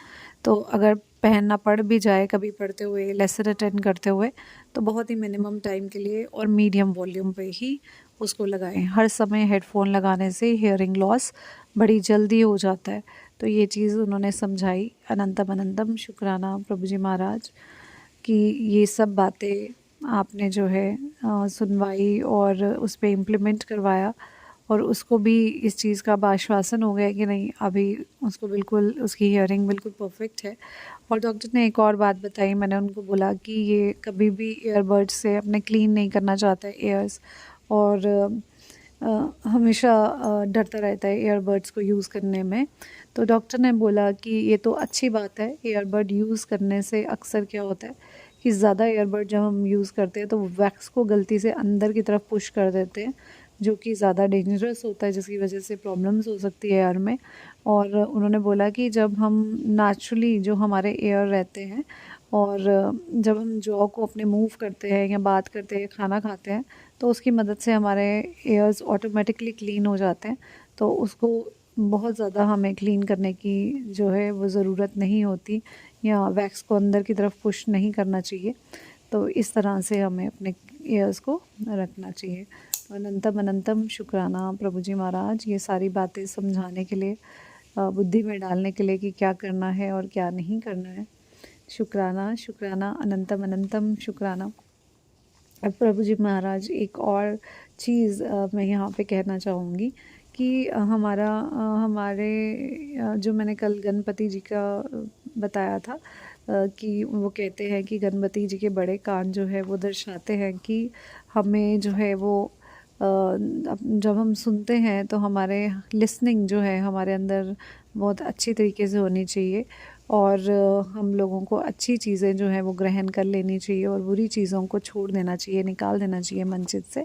तो अगर पहनना पड़ भी जाए कभी पढ़ते हुए, लेसन अटेंड करते हुए, तो बहुत ही मिनिमम टाइम के लिए और मीडियम वॉल्यूम पे ही उसको लगाएं। हर समय हेडफोन लगाने से हियरिंग लॉस बड़ी जल्दी हो जाता है। तो ये चीज़ उन्होंने समझाई। अनंतम अनंतम शुक्राना प्रभु जी महाराज कि ये सब बातें आपने जो है सुनवाई और उस पे इम्प्लीमेंट करवाया, और उसको भी इस चीज़ का आश्वासन हो गया कि नहीं, अभी उसको बिल्कुल, उसकी हियरिंग बिल्कुल परफेक्ट है। और डॉक्टर ने एक और बात बताई, मैंने उनको बोला कि ये कभी भी ईयरबड्स से अपने क्लीन नहीं करना चाहता है ईयर्स, और हमेशा डरता रहता है ईयरबड्स को यूज़ करने में। तो डॉक्टर ने बोला कि ये तो अच्छी बात है, ईयरबड यूज़ करने से अक्सर क्या होता है कि ज़्यादा ईयरबड जब हम यूज़ करते हैं तो वैक्स को गलती से अंदर की तरफ पुश कर देते हैं, जो कि ज़्यादा डेंजरस होता है, जिसकी वजह से प्रॉब्लम्स हो सकती है एयर में। और उन्होंने बोला कि जब हम नेचुरली जो हमारे एयर रहते हैं और जब हम जॉ को अपने मूव करते हैं या बात करते हैं, खाना खाते हैं, तो उसकी मदद से हमारे एयर्स ऑटोमेटिकली क्लीन हो जाते हैं। तो उसको बहुत ज़्यादा हमें क्लीन करने की जो है वो ज़रूरत नहीं होती, या वैक्स को अंदर की तरफ पुश नहीं करना चाहिए। तो इस तरह से हमें अपने एयर्स को रखना चाहिए। अनंतम अनंतम शुक्राना प्रभु जी महाराज, ये सारी बातें समझाने के लिए, बुद्धि में डालने के लिए कि क्या करना है और क्या नहीं करना है। शुक्राना शुक्राना अनंतम अनंतम शुक्राना। अब प्रभु जी महाराज, एक और चीज़ मैं यहाँ पे कहना चाहूँगी कि हमारे जो मैंने कल गणपति जी का बताया था, कि वो कहते हैं कि गणपति जी के बड़े कान जो है वो दर्शाते हैं कि हमें जो है वो जब हम सुनते हैं तो हमारे लिसनिंग जो है हमारे अंदर बहुत अच्छी तरीके से होनी चाहिए, और हम लोगों को अच्छी चीज़ें जो हैं वो ग्रहण कर लेनी चाहिए और बुरी चीज़ों को छोड़ देना चाहिए, निकाल देना चाहिए मन चित से।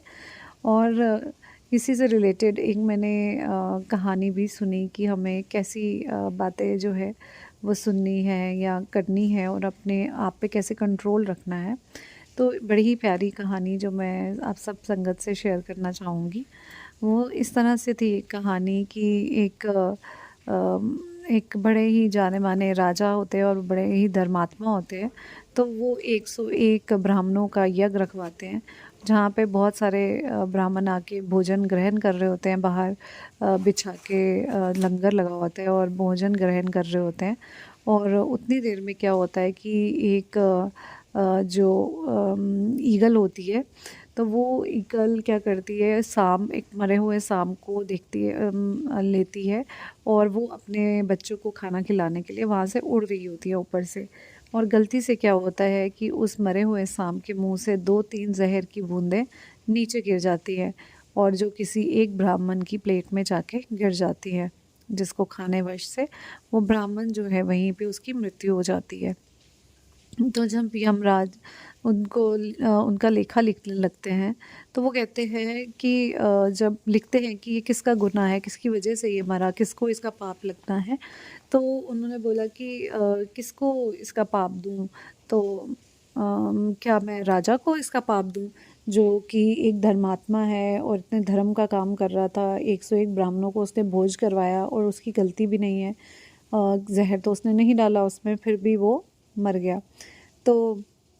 और इसी से रिलेटेड एक मैंने कहानी भी सुनी कि हमें कैसी बातें जो है वो सुननी है या करनी है और अपने आप पे कैसे कंट्रोल रखना है। तो बड़ी ही प्यारी कहानी जो मैं आप सब संगत से शेयर करना चाहूँगी, वो इस तरह से थी एक कहानी कि एक बड़े ही जाने माने राजा होते हैं और बड़े ही धर्मात्मा होते हैं। तो वो 101 ब्राह्मणों का यज्ञ रखवाते हैं, जहाँ पे बहुत सारे ब्राह्मण आके भोजन ग्रहण कर रहे होते हैं, बाहर बिछा के लंगर लगा होता है और भोजन ग्रहण कर रहे होते हैं। और उतनी देर में क्या होता है कि एक जो ईगल होती है, तो वो ईगल क्या करती है, एक मरे हुए सांप को देखती है, लेती है, और वो अपने बच्चों को खाना खिलाने के लिए वहाँ से उड़ रही होती है ऊपर से। और गलती से क्या होता है कि उस मरे हुए सांप के मुंह से 2-3 जहर की बूंदें नीचे गिर जाती है, और जो किसी एक ब्राह्मण की प्लेट में जाके गिर जाती है, जिसको खाने वश से वो ब्राह्मण जो है वहीं पे उसकी मृत्यु हो जाती है। तो जब यमराज उनका लेखा लिखने लगते हैं, तो वो कहते हैं कि जब लिखते हैं कि ये किसका गुनाह है, किसकी वजह से ये मरा, किसको इसका पाप लगना है, तो उन्होंने बोला कि किसको इसका पाप दूँ, तो क्या मैं राजा को इसका पाप दूँ, जो कि एक धर्मात्मा है और इतने धर्म का काम कर रहा था, 101 ब्राह्मणों को उसने भोज करवाया और उसकी गलती भी नहीं है, जहर तो उसने नहीं डाला उसमें, फिर भी वो मर गया। तो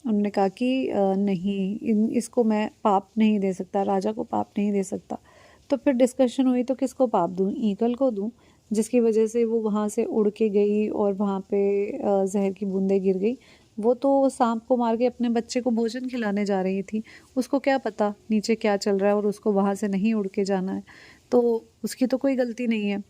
उन्होंने कहा कि नहीं, इसको मैं पाप नहीं दे सकता, राजा को पाप नहीं दे सकता। तो फिर डिस्कशन हुई, तो किसको पाप दूँ, ईगल को दूँ, जिसकी वजह से वो वहाँ से उड़ के गई और वहाँ पे जहर की बूंदें गिर गई। वो तो सांप को मार के अपने बच्चे को भोजन खिलाने जा रही थी, उसको क्या पता नीचे क्या चल रहा है, और उसको वहाँ से नहीं उड़ के जाना है, तो उसकी तो कोई गलती नहीं है।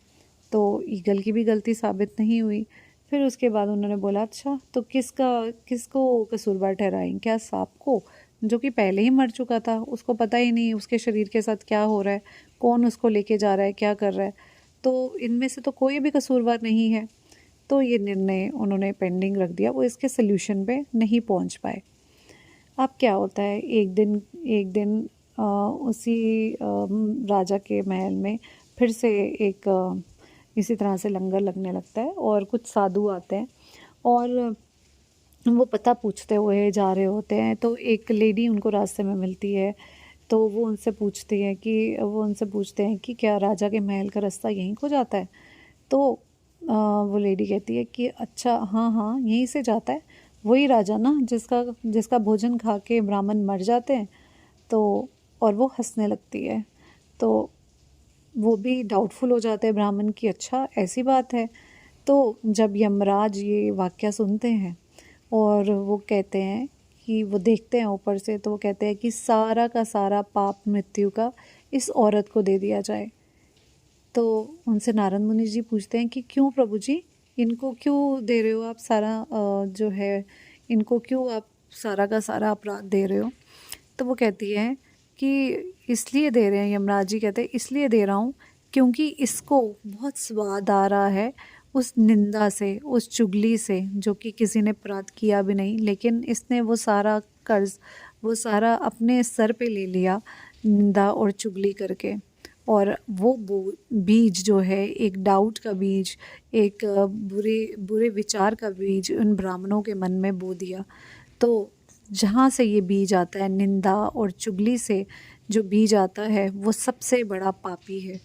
तो ईगल की भी गलती साबित नहीं हुई। फिर उसके बाद उन्होंने बोला, अच्छा तो किसको कसूरवार ठहराएं, क्या सांप को, जो कि पहले ही मर चुका था, उसको पता ही नहीं उसके शरीर के साथ क्या हो रहा है, कौन उसको लेके जा रहा है, क्या कर रहा है, तो इनमें से तो कोई भी कसूरवार नहीं है। तो ये निर्णय उन्होंने पेंडिंग रख दिया, वो इसके सल्यूशन पे नहीं पहुंच पाए। अब क्या होता है, एक दिन उसी राजा के महल में फिर से एक इसी तरह से लंगर लगने लगता है, और कुछ साधु आते हैं और वो पता पूछते हुए जा रहे होते हैं। तो एक लेडी उनको रास्ते में मिलती है, तो वो उनसे पूछते हैं कि क्या राजा के महल का रास्ता यहीं को जाता है। तो वो लेडी कहती है कि अच्छा हाँ हाँ, यहीं से जाता है, वही राजा ना जिसका भोजन खा के ब्राह्मण मर जाते हैं। तो और वो हंसने लगती है, तो वो भी डाउटफुल हो जाते हैं ब्राह्मण की, अच्छा ऐसी बात है। तो जब यमराज ये वाक़या सुनते हैं और वो कहते हैं कि वो देखते हैं ऊपर से, तो वो कहते हैं कि सारा का सारा पाप मृत्यु का इस औरत को दे दिया जाए। तो उनसे नारद मुनि जी पूछते हैं कि क्यों प्रभु जी, इनको क्यों दे रहे हो आप सारा, जो है इनको क्यों आप सारा का सारा अपराध दे रहे हो। तो वो कहती है कि इसलिए दे रहे हैं, यमराज जी कहते हैं इसलिए दे रहा हूँ क्योंकि इसको बहुत स्वाद आ रहा है उस निंदा से, उस चुगली से, जो कि किसी ने अपराध किया भी नहीं, लेकिन इसने वो सारा कर्ज, वो सारा अपने सर पे ले लिया निंदा और चुगली करके। और वो बीज जो है, एक डाउट का बीज, एक बुरे बुरे विचार का बीज उन ब्राह्मणों के मन में बो दिया। तो जहाँ से ये बीज आता है, निंदा और चुगली से जो बीज आता है, वो सबसे बड़ा पापी है।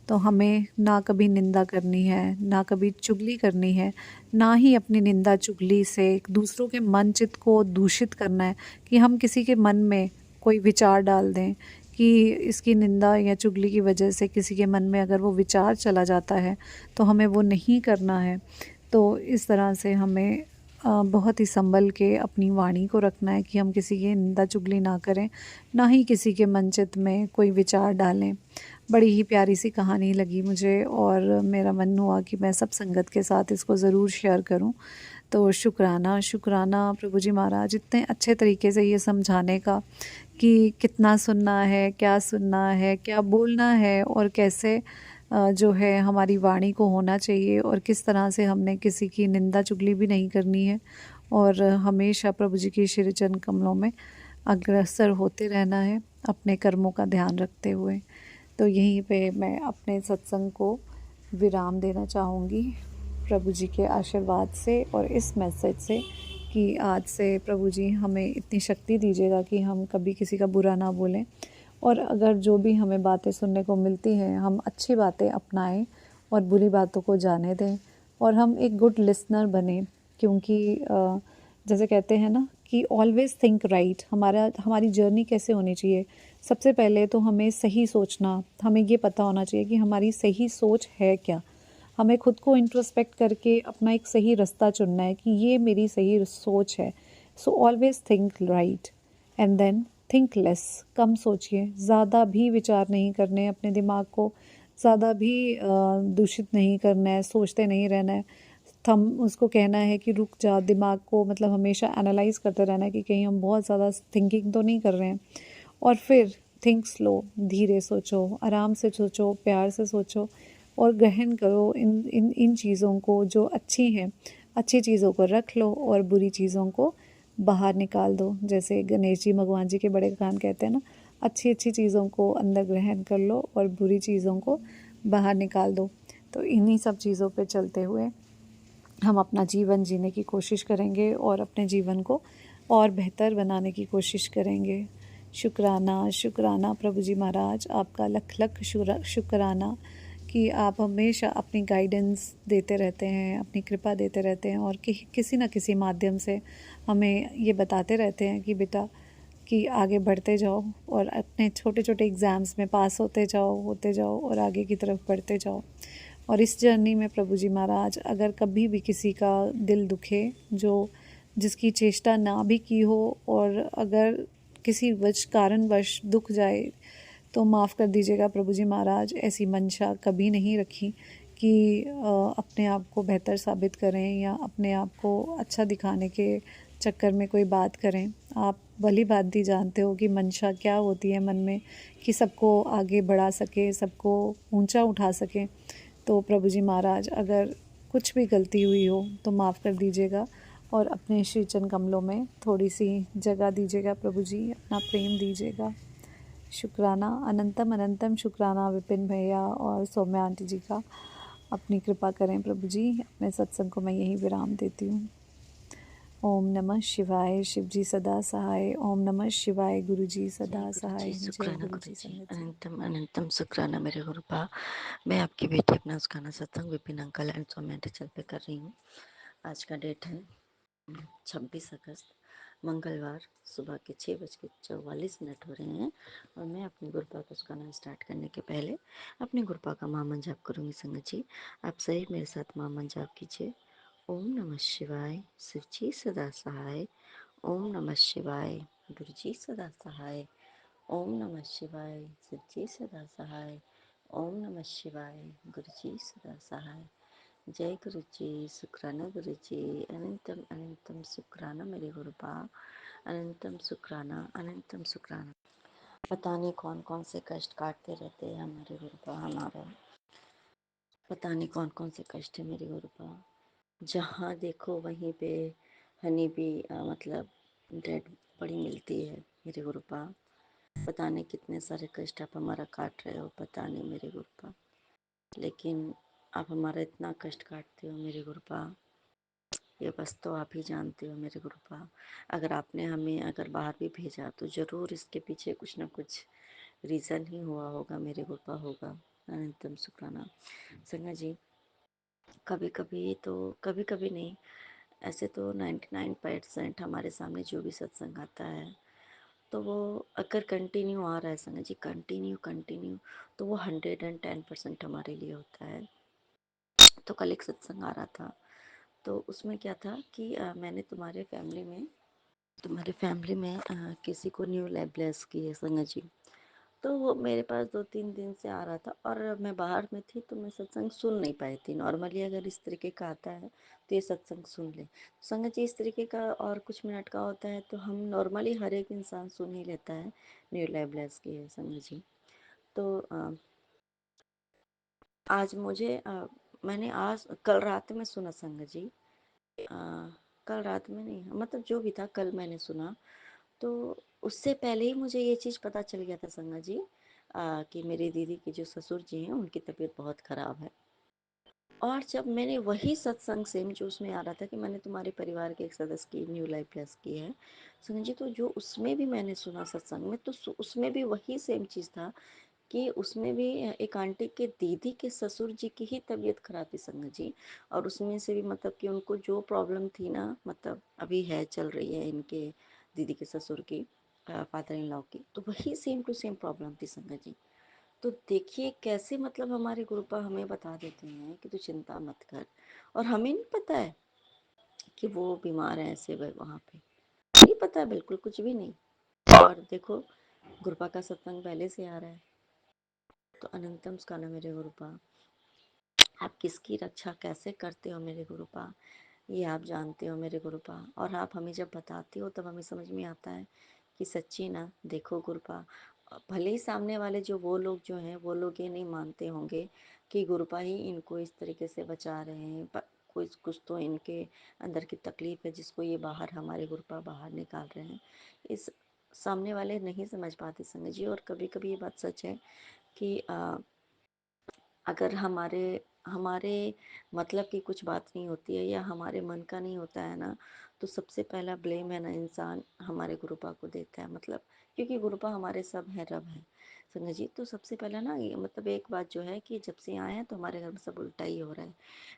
तो हमें ना कभी निंदा करनी है, ना कभी चुगली करनी है, ना ही अपनी निंदा चुगली से दूसरों के मन चित्त को दूषित करना है कि हम किसी के मन में कोई विचार डाल दें कि इसकी निंदा या चुगली की वजह से किसी के मन में अगर वो विचार चला जाता है तो हमें वो नहीं करना है। तो इस तरह से हमें बहुत ही संभल के अपनी वाणी को रखना है कि हम किसी की निंदा चुगली ना करें, ना ही किसी के मन चित्त में कोई विचार डालें। बड़ी ही प्यारी सी कहानी लगी मुझे और मेरा मन हुआ कि मैं सब संगत के साथ इसको ज़रूर शेयर करूं। तो शुक्राना, शुक्राना प्रभु जी महाराज इतने अच्छे तरीके से ये समझाने का कि कितना सुनना है, क्या बोलना है और कैसे जो है हमारी वाणी को होना चाहिए और किस तरह से हमने किसी की निंदा चुगली भी नहीं करनी है और हमेशा प्रभु जी की श्री चरण कमलों में अग्रसर होते रहना है अपने कर्मों का ध्यान रखते हुए। तो यहीं पे मैं अपने सत्संग को विराम देना चाहूँगी प्रभु जी के आशीर्वाद से और इस मैसेज से कि आज से प्रभु जी हमें इतनी शक्ति दीजिएगा कि हम कभी किसी का बुरा ना बोलें और अगर जो भी हमें बातें सुनने को मिलती हैं हम अच्छी बातें अपनाएं और बुरी बातों को जाने दें और हम एक गुड लिसनर बने। क्योंकि जैसे कहते हैं ना कि ऑलवेज़ थिंक राइट, हमारी जर्नी कैसे होनी चाहिए। सबसे पहले तो हमें सही सोचना, हमें ये पता होना चाहिए कि हमारी सही सोच है क्या। हमें खुद को इंट्रोस्पेक्ट करके अपना एक सही रास्ता चुनना है कि ये मेरी सही सोच है। So always think right and then think less, कम सोचिए, ज़्यादा भी विचार नहीं करने, अपने दिमाग को ज़्यादा भी दूषित नहीं करना है, सोचते नहीं रहना है। थम उसको कहना है कि रुक जा, दिमाग को मतलब हमेशा एनालाइज करते रहना है कि कहीं हम बहुत ज़्यादा थिंकिंग तो नहीं कर रहे हैं। और फिर थिंक स्लो, धीरे सोचो, आराम से सोचो, प्यार से सोचो और गहन करो इन इन इन चीज़ों को जो अच्छी हैं। अच्छी चीज़ों को रख लो और बुरी चीज़ों को बाहर निकाल दो। जैसे गणेश जी भगवान जी के बड़े कान कहते हैं ना, अच्छी अच्छी चीज़ों को अंदर ग्रहण कर लो और बुरी चीज़ों को बाहर निकाल दो। तो इन्हीं सब चीज़ों पे चलते हुए हम अपना जीवन जीने की कोशिश करेंगे और अपने जीवन को और बेहतर बनाने की कोशिश करेंगे। शुक्राना, शुक्राना प्रभु जी महाराज, आपका लख लख शुक्राना कि आप हमेशा अपनी गाइडेंस देते रहते हैं, अपनी कृपा देते रहते हैं और किसी न किसी माध्यम से हमें ये बताते रहते हैं कि बेटा कि आगे बढ़ते जाओ और अपने छोटे छोटे एग्ज़ाम्स में पास होते जाओ और आगे की तरफ बढ़ते जाओ। और इस जर्नी में प्रभु जी महाराज अगर कभी भी किसी का दिल दुखे, जो जिसकी चेष्टा ना भी की हो और अगर किसी कारणवश दुख जाए तो माफ़ कर दीजिएगा प्रभु जी महाराज। ऐसी मंशा कभी नहीं रखी कि अपने आप को बेहतर साबित करें या अपने आप को अच्छा दिखाने के चक्कर में कोई बात करें। आप भली भांति जानते हो कि मंशा क्या होती है मन में, कि सबको आगे बढ़ा सके, सबको ऊंचा उठा सके। तो प्रभु जी महाराज अगर कुछ भी गलती हुई हो तो माफ़ कर दीजिएगा और अपने श्री चरण कमलों में थोड़ी सी जगह दीजिएगा प्रभु जी, अपना प्रेम दीजिएगा। शुक्राना, अनंतम अनंतम शुक्राना विपिन भैया और सौम्या आंटी जी का। अपनी कृपा करें प्रभु जी। अपने सत्संग को मैं यहीं विराम देती हूँ। ओम नमः शिवाय, शिव जी सदा सहाय। ओम नमः शिवाय, गुरु जी सदा जय गुरु सहाय। जी, जय शुक्राना गुरु गुरु जी जी, संगत जी। अनंतम अनंतम शुक्राना मेरे गुरु बा। मैं आपकी बेटी अपना उसका सत्संग Vipin uncle and Saumya teacher पे कर रही हूँ। आज का डेट है 26 अगस्त, मंगलवार, सुबह के 6:44 हो रहे हैं और मैं अपनी गुरुपा को उसका स्टार्ट करने के पहले अपनी गुरुपा का मामन जाप करूँगी। संगत जी, आप सही मेरे साथ मामन जाप कीजिए। ओम नमः शिवाय, शिव जी सदा सहाय। ओम नमः शिवाय, गुरु जी सदा सहाय। ओम नमः शिवाय, शिव जी सदा सहाय। ओम नमः शिवाय, गुरु जी सदा सहाय। जय गुरु जी, शुक्राना गुरु जी, अनंतम अनंतम शुक्राना मेरे गुरु बा, अनंतम शुक्राना अनंतम शुक्राना। पता नहीं कौन कौन से कष्ट काटते रहते हैं हमारे गुरु बा हमारा। पता नहीं कौन कौन से कष्ट है मेरे गुरुपा। जहाँ देखो वहीं पे हनी भी मतलब डेड पड़ी मिलती है मेरे गुरुपा। पता नहीं कितने सारे कष्ट आप हमारा काट रहे हो, पता नहीं मेरे गुरुपा, लेकिन आप हमारा इतना कष्ट काटते हो मेरे गुरुपा, ये बस तो आप ही जानते हो मेरे गुरुपा। अगर आपने हमें अगर बाहर भी भेजा तो ज़रूर इसके पीछे कुछ ना कुछ रीज़न ही हुआ होगा मेरे गुरुपा, होगा। अनंतम शुक्राना। संगा जी, कभी कभी तो, कभी कभी नहीं, ऐसे तो 99% हमारे सामने जो भी सत्संग आता है तो वो अगर कंटिन्यू आ रहा है संगा जी, कंटिन्यू कंटिन्यू, तो वो 110% हमारे लिए होता है। तो कल एक सत्संग आ रहा था, तो उसमें क्या था कि मैंने तुम्हारे फैमिली में किसी को न्यू लाइफ ब्लेस की है संगत जी। तो वो मेरे पास 2-3 दिन से आ रहा था और मैं बाहर में थी तो मैं सत्संग सुन नहीं पाई थी। नॉर्मली अगर इस तरीके का आता है तो ये सत्संग सुन ले। संगत जी, इस तरीके का और कुछ मिनट का होता है तो हम नॉर्मली हर एक इंसान सुन ही लेता है न्यू लाइफ ब्लेस की है संगत जी। तो आज मैंने आज कल रात में सुना संगत जी। अ, कल रात में नहीं, मतलब जो भी था कल मैंने सुना, तो उससे पहले ही मुझे ये चीज़ पता चल गया था संगा जी, कि मेरी दीदी के जो ससुर जी हैं उनकी तबीयत बहुत ख़राब है। और जब मैंने वही सत्संग सेम जो उसमें आ रहा था कि मैंने तुम्हारे परिवार के एक सदस्य की न्यू लाइफ प्लस की है संगा जी, तो जो उसमें भी मैंने सुना सत्संग में, तो उसमें भी वही सेम चीज़ था कि उसमें भी एक आंटी के दीदी के ससुर जी की ही तबीयत खराब थी संगत जी। और उसमें से भी मतलब कि उनको जो प्रॉब्लम थी ना, मतलब अभी है, चल रही है इनके दीदी के ससुर की, फादर इन लॉ की, तो वही सेम टू सेम प्रॉब्लम थी संगत जी। तो देखिए कैसे मतलब हमारे गुरुपा हमें बता देते हैं कि तू चिंता मत कर, और हमें नहीं पता है कि वो बीमार है ऐसे वहाँ पे, नहीं पता है बिल्कुल कुछ भी नहीं। और देखो, गुरुपा का सत्संग पहले से आ रहा है, तो अनंतम स्काला मेरे गुरुपा, आप किसकी रक्षा कैसे करते हो मेरे गुरुपा, ये आप जानते हो मेरे गुरुपा। और आप हमें जब बताते हो तब हमें समझ में आता है कि सच्ची ना, देखो गुरुपा, भले ही सामने वाले जो वो लोग जो हैं वो लोग ये नहीं मानते होंगे कि गुरुपा ही इनको इस तरीके से बचा रहे हैं, पर कुछ कुछ तो इनके अंदर की तकलीफ है जिसको ये बाहर हमारे गुरुपा बाहर निकाल रहे हैं। इस सामने वाले नहीं समझ पाते संगत जी। और कभी कभी ये बात सच है कि अगर हमारे हमारे मतलब की कुछ बात नहीं होती है या हमारे मन का नहीं होता है ना, तो सबसे पहला ब्लेम है ना इंसान हमारे गुरुपा को देता है, मतलब क्योंकि गुरुपा हमारे सब हैं, रब है संगत जी। तो सबसे पहला ना ये मतलब एक बात जो है कि जब से आए हैं तो हमारे घर में सब उल्टा ही हो रहा है।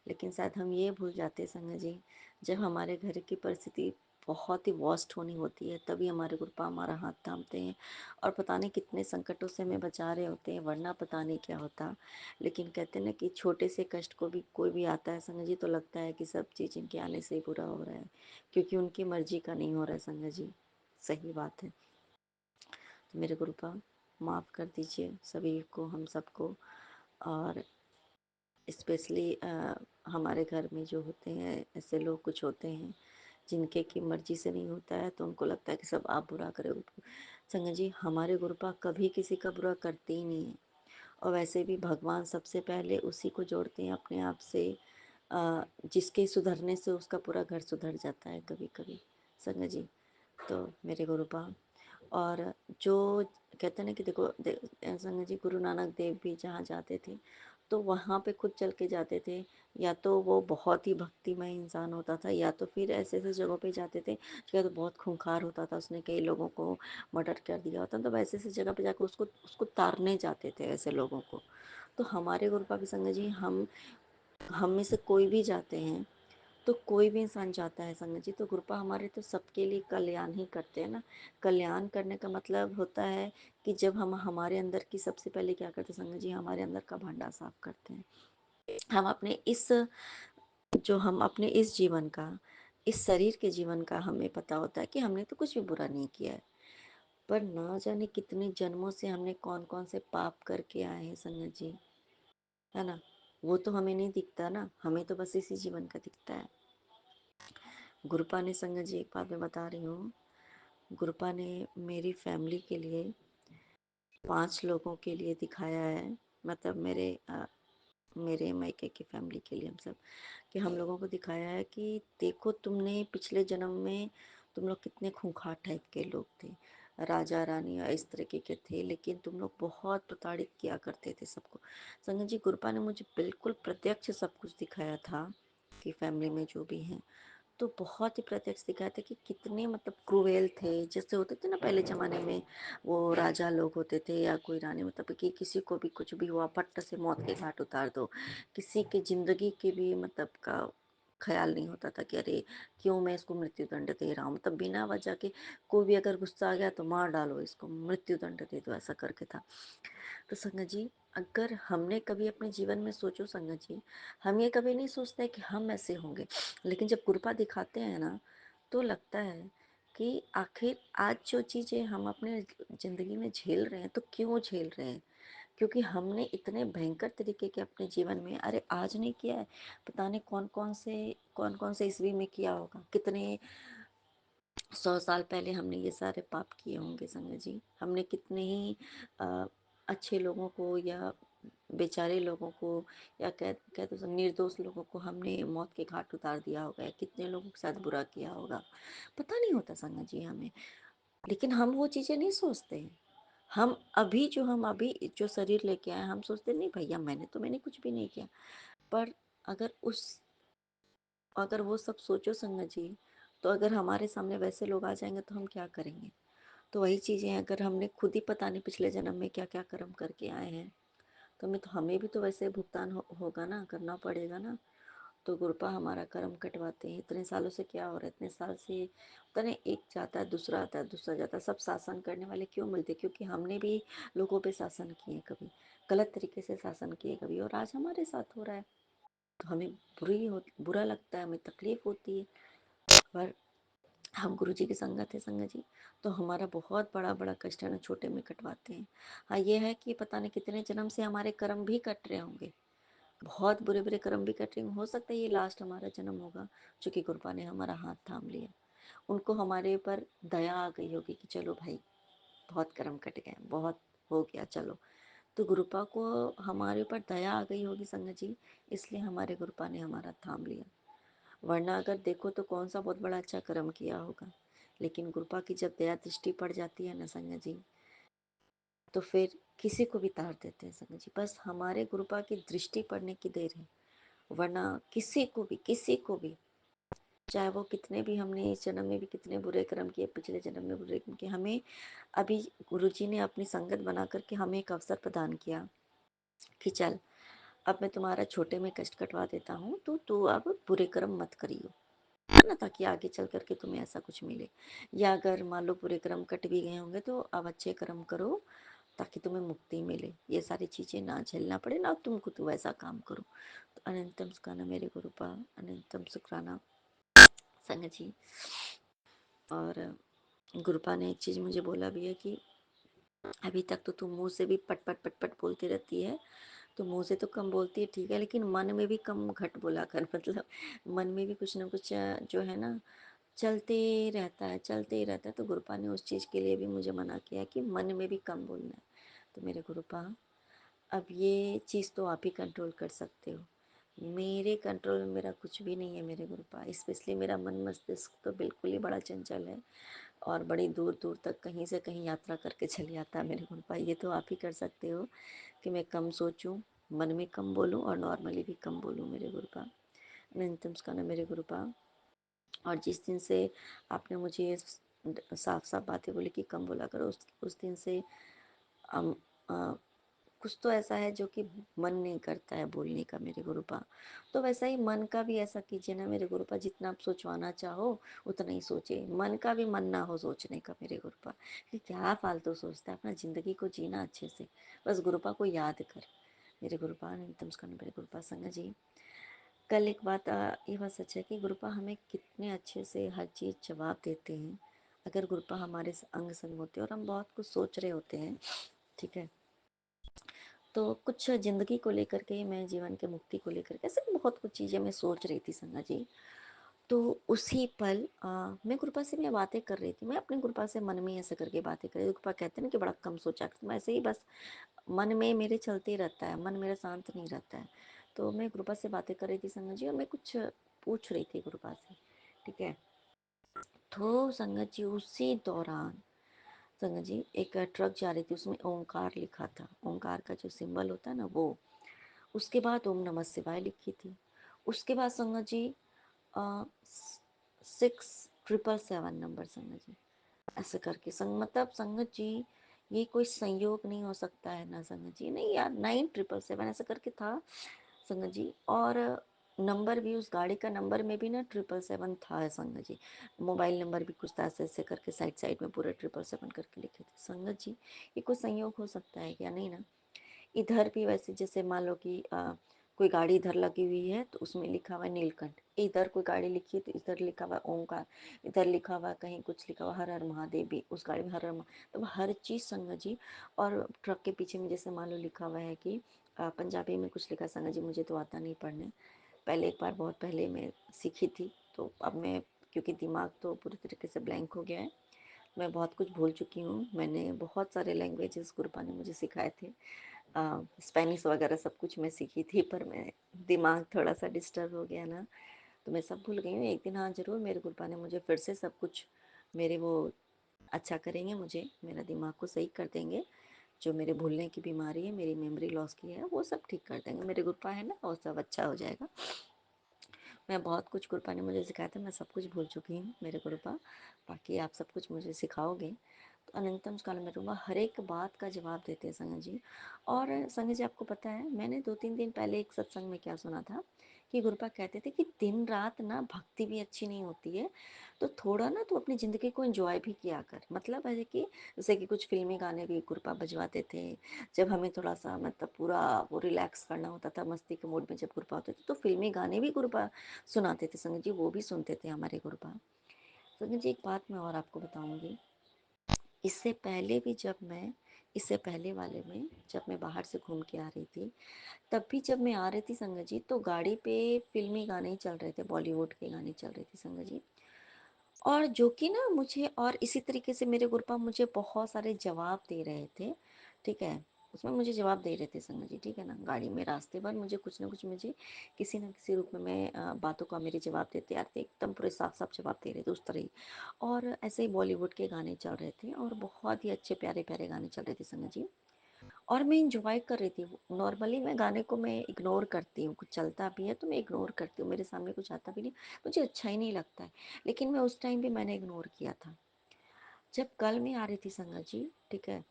लेकिन शायद हम ये भूल जाते हैं संगत जी, जब हमारे घर की परिस्थिति बहुत ही वर्स्ट होनी होती है तभी हमारे गुरुपा हमारा हाथ थामते हैं और पता नहीं कितने संकटों से हमें बचा रहे होते हैं, वरना पता नहीं क्या होता। लेकिन कहते हैं ना कि छोटे से कष्ट को भी कोई भी आता है संगत जी तो लगता है कि सब चीज़ इनके आने से ही बुरा हो रहा है, क्योंकि उनकी मर्जी का नहीं हो रहा है संगत जी। सही बात है। तो मेरे गुरुपा, माफ़ कर दीजिए सभी को, हम सबको। और स्पेशली हमारे घर में जो होते हैं ऐसे लोग कुछ होते हैं जिनके की मर्जी से नहीं होता है तो उनको लगता है कि सब आप बुरा करोगे। संगत जी, हमारे गुरुपा कभी किसी का बुरा करते ही नहीं है। और वैसे भी भगवान सबसे पहले उसी को जोड़ते हैं अपने आप से, जिसके सुधरने से उसका पूरा घर सुधर जाता है कभी कभी संगत जी। तो मेरे गुरुपा, और जो कहते हैं ना कि देखो संगत जी, गुरु नानक देव भी जहाँ जाते थे तो वहाँ पे खुद चल के जाते थे, या तो वो बहुत ही भक्तिमय इंसान होता था या तो फिर ऐसे ऐसे जगहों पे जाते थे जगह तो बहुत खूंखार होता था, उसने कई लोगों को मर्डर कर दिया होता, तो वैसे ऐसी जगह पे जाकर उसको उसको तारने जाते थे ऐसे लोगों को। तो हमारे गुरु पाक संगत जी, हम में से कोई भी जाते हैं, तो कोई भी इंसान जाता है संगत जी तो गुरुपा हमारे तो सबके लिए कल्याण ही करते हैं ना। कल्याण करने का मतलब होता है कि जब हम हमारे अंदर की सबसे पहले क्या करते हैं संगत जी, हमारे अंदर का भांडा साफ करते हैं। हम अपने इस जो हम अपने इस जीवन का, इस शरीर के जीवन का हमें पता होता है कि हमने तो कुछ भी बुरा नहीं किया है, पर ना जाने कितने जन्मों से हमने कौन कौन से पाप करके आए हैं संगत जी, है ना। वो तो हमें नहीं दिखता ना, हमें तो बस इसी जीवन का दिखता है। गुरुपा ने संगत जी, एक बात मैं बता रही हूँ, गुरुपा ने मेरी फैमिली के लिए 5 लोगों के लिए दिखाया है, मतलब मेरे मेरे मायके की फैमिली के लिए हम सब, कि हम लोगों को दिखाया है कि देखो तुमने पिछले जन्म में तुम लोग कितने खूंखार टाइप के लोग थे, राजा रानी या इस तरीके के थे, लेकिन तुम लोग बहुत प्रताड़ित किया करते थे सबको। संगत जी, गुरपा ने मुझे बिल्कुल प्रत्यक्ष सब कुछ दिखाया था कि फैमिली में जो भी हैं, तो बहुत ही प्रत्यक्ष दिखाया था कि कितने मतलब क्रूएल थे। जैसे होते थे ना पहले ज़माने में, वो राजा लोग होते थे या कोई रानी, मतलब कि किसी को भी कुछ भी हुआ फट से मौत के घाट उतार दो, किसी की ज़िंदगी के भी मतलब का ख्याल नहीं होता था कि अरे क्यों मैं इसको मृत्यु दंड दे रहा हूँ, मतलब बिना वजह के कोई भी अगर गुस्सा आ गया तो मार डालो इसको, मृत्यु दंड दे दो, ऐसा करके था। तो संगत जी, अगर हमने कभी अपने जीवन में सोचो संगत जी, हम ये कभी नहीं सोचते कि हम ऐसे होंगे, लेकिन जब कृपा दिखाते हैं ना तो लगता है कि आखिर आज जो चीज़ें हम अपने ज़िंदगी में झेल रहे हैं तो क्यों झेल रहे हैं, क्योंकि हमने इतने भयंकर तरीके के अपने जीवन में, अरे आज नहीं किया है, पता नहीं कौन कौन से ईस्वी में किया होगा, कितने 100 साल पहले हमने ये सारे पाप किए होंगे संगत जी। हमने कितने ही अच्छे लोगों को या बेचारे लोगों को या कह दो निर्दोष लोगों को हमने मौत के घाट उतार दिया होगा, कितने लोगों के साथ बुरा किया होगा, पता नहीं होता संगत जी हमें। लेकिन हम वो चीज़ें नहीं सोचते हैं। हम अभी जो शरीर लेके आए, हम सोचते नहीं भैया मैंने कुछ भी नहीं किया। पर अगर उस अगर वो सब सोचो संगत जी, तो अगर हमारे सामने वैसे लोग आ जाएंगे तो हम क्या करेंगे। तो वही चीज़ें अगर हमने खुद ही पता नहीं पिछले जन्म में क्या क्या कर्म करके आए हैं, तो हमें भी तो वैसे भुगतान होगा ना, करना पड़ेगा ना। तो गुरपा हमारा कर्म कटवाते हैं। इतने सालों से क्या हो रहा है, इतने साल से पता नहीं, एक जाता है दूसरा आता है दूसरा जाता है, सब शासन करने वाले क्यों मिलते, क्योंकि हमने भी लोगों पे शासन किए कभी, गलत तरीके से शासन किए कभी, और आज हमारे साथ हो रहा है। तो हमें बुरा लगता है, हमें तकलीफ होती है। पर हम गुरु जी की संगत है संगत जी, तो हमारा बहुत बड़ा बड़ा कष्ट है ना छोटे में कटवाते हैं। हाँ ये है कि पता नहीं कितने जन्म से हमारे कर्म भी कट रहे होंगे, बहुत बुरे बुरे कर्म भी कट रहे होंगे। हो सकता है ये लास्ट हमारा जन्म होगा, चूंकि गुरुपा ने हमारा हाथ थाम लिया, उनको हमारे ऊपर दया आ गई होगी कि चलो भाई बहुत कर्म कट गए, बहुत हो गया चलो। तो गुरुपा को हमारे ऊपर दया आ गई होगी संगत जी, इसलिए हमारे गुरुपा ने हमारा थाम लिया। वरना अगर देखो तो कौन सा बहुत बड़ा अच्छा कर्म किया होगा, लेकिन कृपा की जब दया दृष्टि पड़ जाती है ना संगत जी, तो फिर किसी को भी तार देते हैं संगत जी, बस हमारे कृपा की दृष्टि पड़ने की देर है। वरना किसी को भी चाहे वो कितने भी, हमने इस जन्म में भी कितने बुरे कर्म किए, पिछले जन्म में बुरे कर्म किए, हमें अभी गुरु जी ने अपनी संगत बना करके हमें एक अवसर प्रदान किया कि चल अब मैं तुम्हारा छोटे में कष्ट कटवा देता हूँ, तो तू अब बुरे कर्म मत करियो, है ना, ताकि आगे चल करके तुम्हें ऐसा कुछ मिले। या अगर मान लो पूरे कर्म कट भी गए होंगे तो अब अच्छे कर्म करो ताकि तुम्हें मुक्ति मिले, ये सारी चीज़ें ना झेलना पड़े ना, तुमको तो वैसा काम करो। तो अनंतम सुखाना मेरे गुरुपा, अनंतम सुखराना संग जी। और गुरुपा ने एक चीज़ मुझे बोला भी है कि अभी तक तो तुम मुंह से भी पट पट पट पट बोलती रहती है, तो मुंह से तो कम बोलती है ठीक है, लेकिन मन में भी कम घट बोला कर, मतलब मन में भी कुछ ना कुछ जो है ना चलते चलते ही रहता है। तो गुरुपा ने उस चीज़ के लिए भी मुझे मना किया कि मन में भी कम बोलना है। तो मेरे गुरुपा, अब ये चीज़ तो आप ही कंट्रोल कर सकते हो, मेरे कंट्रोल में मेरा कुछ भी नहीं है मेरे गुरुपा। स्पेशली मेरा मन मस्तिष्क तो बिल्कुल ही बड़ा चंचल है और बड़ी दूर दूर तक कहीं से कहीं यात्रा करके चले जाता है मेरे गुरुपा। ये तो आप ही कर सकते हो कि मैं कम सोचूं, मन में कम बोलूं और नॉर्मली भी कम बोलूं मेरे गुरुपा। अनंतम स्कंद मेरे गुरुपा। और जिस दिन से आपने मुझे ये साफ साफ बातें बोली कि कम बोला करो, उस दिन से अम, अ, कुछ तो ऐसा है जो कि मन नहीं करता है बोलने का मेरे गुरुपा। तो वैसा ही मन का भी ऐसा कीजिए ना मेरे गुरुपा, जितना आप सोचवाना चाहो उतना ही सोचे, मन का भी मन ना हो सोचने का मेरे गुरुपा, कि क्या फालतू सोचता है, अपना ज़िंदगी को जीना अच्छे से, बस गुरुपा को याद कर मेरे गुरुपा। नित्यम स्कंद मेरे गुरुपा संग जी। कल एक बात ये बात सच है कि गुरुपा हमें कितने अच्छे से हर चीज़ जवाब देते हैं, अगर गुरुपा हमारे अंग संग होते हैं और हम बहुत कुछ सोच रहे होते हैं, ठीक है। तो कुछ ज़िंदगी को लेकर के, मैं जीवन के मुक्ति को लेकर के, ऐसे बहुत कुछ चीज़ें मैं सोच रही थी संगा जी। तो उसी पल मैं गुरुपा से मैं बातें कर रही थी, मैं अपने गुरुपा से मन में ऐसे करके बातें कर रही थी। गुरुपा कहते हैं ना कि बड़ा कम सोचा कर, मैं ऐसे ही बस मन में मेरे चलते रहता है, मन मेरा शांत नहीं रहता है। तो मैं गुरुपा से बातें कर रही थी संगत जी, और मैं कुछ पूछ रही थी गुरुपा से, ठीक है। तो संगत जी उसी दौरान संगत जी एक ट्रक जा रही थी, उसमें ओंकार लिखा था, ओंकार का जो सिंबल होता है ना वो, उसके बाद ओम नमः शिवाय लिखी थी, उसके बाद संगत जी 6777 नंबर संगत जी, ऐसे करके मतलब संगत जी ये कोई संयोग नहीं हो सकता है ना संगत जी, नहीं यार 9777 ऐसे करके था संगत जी। और नंबर भी उस गाड़ी का नंबर में भी ना 777 था संगत जी, मोबाइल नंबर भी कुछ था, ऐसे ऐसे करके साइड साइड में पूरे 777 करके लिखे थे संगत जी। ये कोई संयोग हो सकता है क्या? नहीं ना। इधर भी वैसे जैसे मान लो कि कोई गाड़ी इधर लगी हुई है तो उसमें लिखा हुआ है नीलकंठ, इधर कोई गाड़ी लिखी है तो इधर लिखा हुआ है ओंकार, इधर लिखा हुआ कहीं कुछ लिखा हुआ हर हर महादेव भी, उस गाड़ी में हर हर तो हर चीज़ संगत जी। और ट्रक के पीछे में जैसे मान लो लिखा हुआ है कि पंजाबी में कुछ लिखा संगत जी, मुझे तो आता नहीं पढ़ने, पहले एक बार बहुत पहले मैं सीखी थी, तो अब मैं क्योंकि दिमाग तो पूरी तरीके से ब्लैंक हो गया है, मैं बहुत कुछ भूल चुकी हूँ। मैंने बहुत सारे लैंग्वेजेस गुरुपा ने मुझे सिखाए थे, स्पेनिश वगैरह सब कुछ मैं सीखी थी, पर मैं दिमाग थोड़ा सा डिस्टर्ब हो गया ना, तो मैं सब भूल गई हूँ। एक दिन हाँ ज़रूर मेरे गुरुपा ने मुझे फिर से सब कुछ मेरे वो अच्छा करेंगे, मुझे मेरा दिमाग को सही कर देंगे, जो मेरे भूलने की बीमारी है, मेरी मेमोरी लॉस की है, वो सब ठीक कर देंगे मेरे गुरुपा है ना, और सब अच्छा हो जाएगा। मैं बहुत कुछ गुरुपा ने मुझे सिखाया था, मैं सब कुछ भूल चुकी हूँ मेरे गुरुपा, बाकी आप सब कुछ मुझे सिखाओगे तो अनंतम काल में रहूँगा, हर एक बात का जवाब देते हैं संगत जी। और संगत जी आपको पता है मैंने 2-3 दिन पहले एक सत्संग में क्या सुना था कि गुरुपा कहते थे कि दिन रात ना भक्ति भी अच्छी नहीं होती है, तो थोड़ा ना तो अपनी ज़िंदगी को एंजॉय भी किया कर, मतलब है कि जैसे कि कुछ फिल्मी गाने भी गुरुपा बजवाते थे, जब हमें थोड़ा सा मतलब पूरा वो रिलैक्स करना होता था, मस्ती के मूड में जब गुरुपा होते थे तो फिल्मी गाने भी गुरुपा सुनाते थे संगत जी, वो भी सुनते थे हमारे गुरुपा। संगत जी एक बात मैं और आपको बताऊंगी, इससे पहले भी जब मैं इससे पहले वाले में जब मैं बाहर से घूम के आ रही थी, तब भी जब मैं आ रही थी संगत जी तो गाड़ी पे फिल्मी गाने ही चल रहे थे, बॉलीवुड के गाने चल रहे थे संगत जी। और जो कि ना मुझे और इसी तरीके से मेरे गुरुपा मुझे बहुत सारे जवाब दे रहे थे, ठीक है, उसमें मुझे जवाब दे रहे थे संगत जी, ठीक है ना, गाड़ी में रास्ते भर मुझे कुछ ना कुछ मुझे किसी न किसी रूप में मैं बातों का मेरे जवाब देते आते, एकदम पूरे साफ साफ जवाब दे रहे थे उस तरह ही। और ऐसे ही बॉलीवुड के गाने चल रहे थे और बहुत ही अच्छे प्यारे प्यारे गाने चल रहे थे संगत जी, और मैं इंजॉय कर रही थी। नॉर्मली मैं गाने को मैं इग्नोर करती हूँ, कुछ चलता भी है तो मैं इग्नोर करती हूँ, मेरे सामने कुछ आता भी नहीं, मुझे अच्छा ही नहीं लगता है, लेकिन मैं उस टाइम भी मैंने इग्नोर किया था। जब कल मैं आ रही थी संगत जी, ठीक है,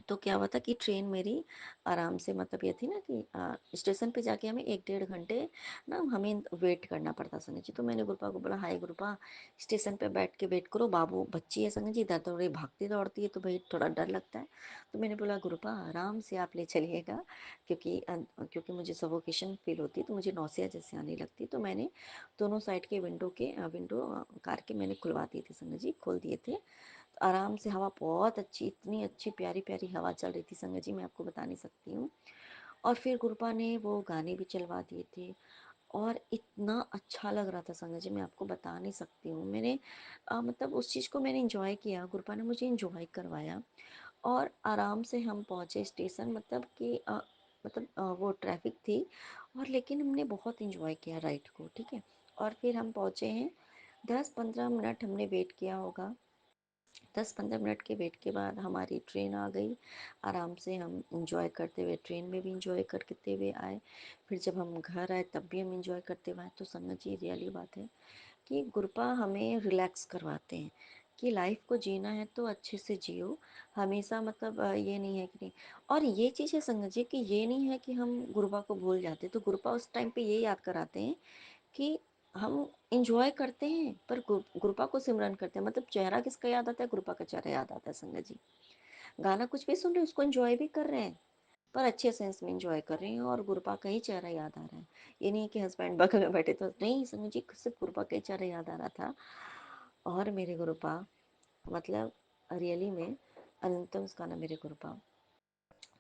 तो क्या हुआ था कि ट्रेन मेरी आराम से मतलब ये थी ना कि स्टेशन पे जाके हमें 1-1.5 घंटे ना हमें वेट करना पड़ता संगत जी। तो मैंने गुरुपा को बोला, हाय गुरुपा स्टेशन पे बैठ के वेट करो, बाबू बच्ची है संगत जी, इधर थोड़ी भागती दौड़ती है तो भाई थोड़ा डर लगता है। तो मैंने बोला गुरुपा आराम से आप ले चलिएगा, क्योंकि मुझे सफोकेशन फील होती है, तो मुझे नौसिया जैसे आने लगती, तो मैंने दोनों साइड के विंडो कार के मैंने खुलवा दिए थे संगत जी, खोल दिए थे, तो आराम से हवा बहुत अच्छी, इतनी अच्छी प्यारी प्यारी हवा चल रही थी संगत जी, मैं आपको बता नहीं सकती हूँ। और फिर गुरुपा ने वो गाने भी चलवा दिए थे और इतना अच्छा लग रहा था संगत जी, मैं आपको बता नहीं सकती हूँ। मैंने मतलब उस चीज़ को मैंने इंजॉय किया, गुरुपा ने मुझे इंजॉय करवाया, और आराम से हम पहुँचे स्टेशन, मतलब कि वो ट्रैफिक थी, और लेकिन हमने बहुत इंजॉय किया राइड को, ठीक है। और फिर हम पहुँचे हैं, 10-15 मिनट हमने वेट किया होगा, 10-15 मिनट के वेट के बाद हमारी ट्रेन आ गई। आराम से हम इंजॉय करते हुए ट्रेन में भी इंजॉय करते हुए आए, फिर जब हम घर आए तब भी हम इंजॉय करते हुए आए। तो संगत जी रियली बात है कि गुरुपा हमें रिलैक्स करवाते हैं कि लाइफ को जीना है तो अच्छे से जियो, हमेशा मतलब ये नहीं है कि नहीं। और ये चीज़ है संगत जी कि ये नहीं है कि हम गुरुपा को भूल जाते, तो गुरुपा उस टाइम पे ये याद कराते हैं कि हम इंजॉय करते हैं पर गुरुपा को सिमरन करते हैं, मतलब चेहरा किसका याद आता है? गुरुपा का चेहरा याद आता है संगत जी। गाना कुछ भी सुन रहे हैं उसको इंजॉय भी कर रहे हैं, पर अच्छे सेंस में इंजॉय कर रहे हैं, और गुरुपा का ही चेहरा याद आ रहा है। ये नहीं कि हस्बैंड बगल में बैठे तो नहीं संगत जी, सिर्फ गुरुपा का ही चेहरा याद आ रहा था। और मेरे गुरुपा मतलब रियली में अनंतम गाना मेरे गुरुपा,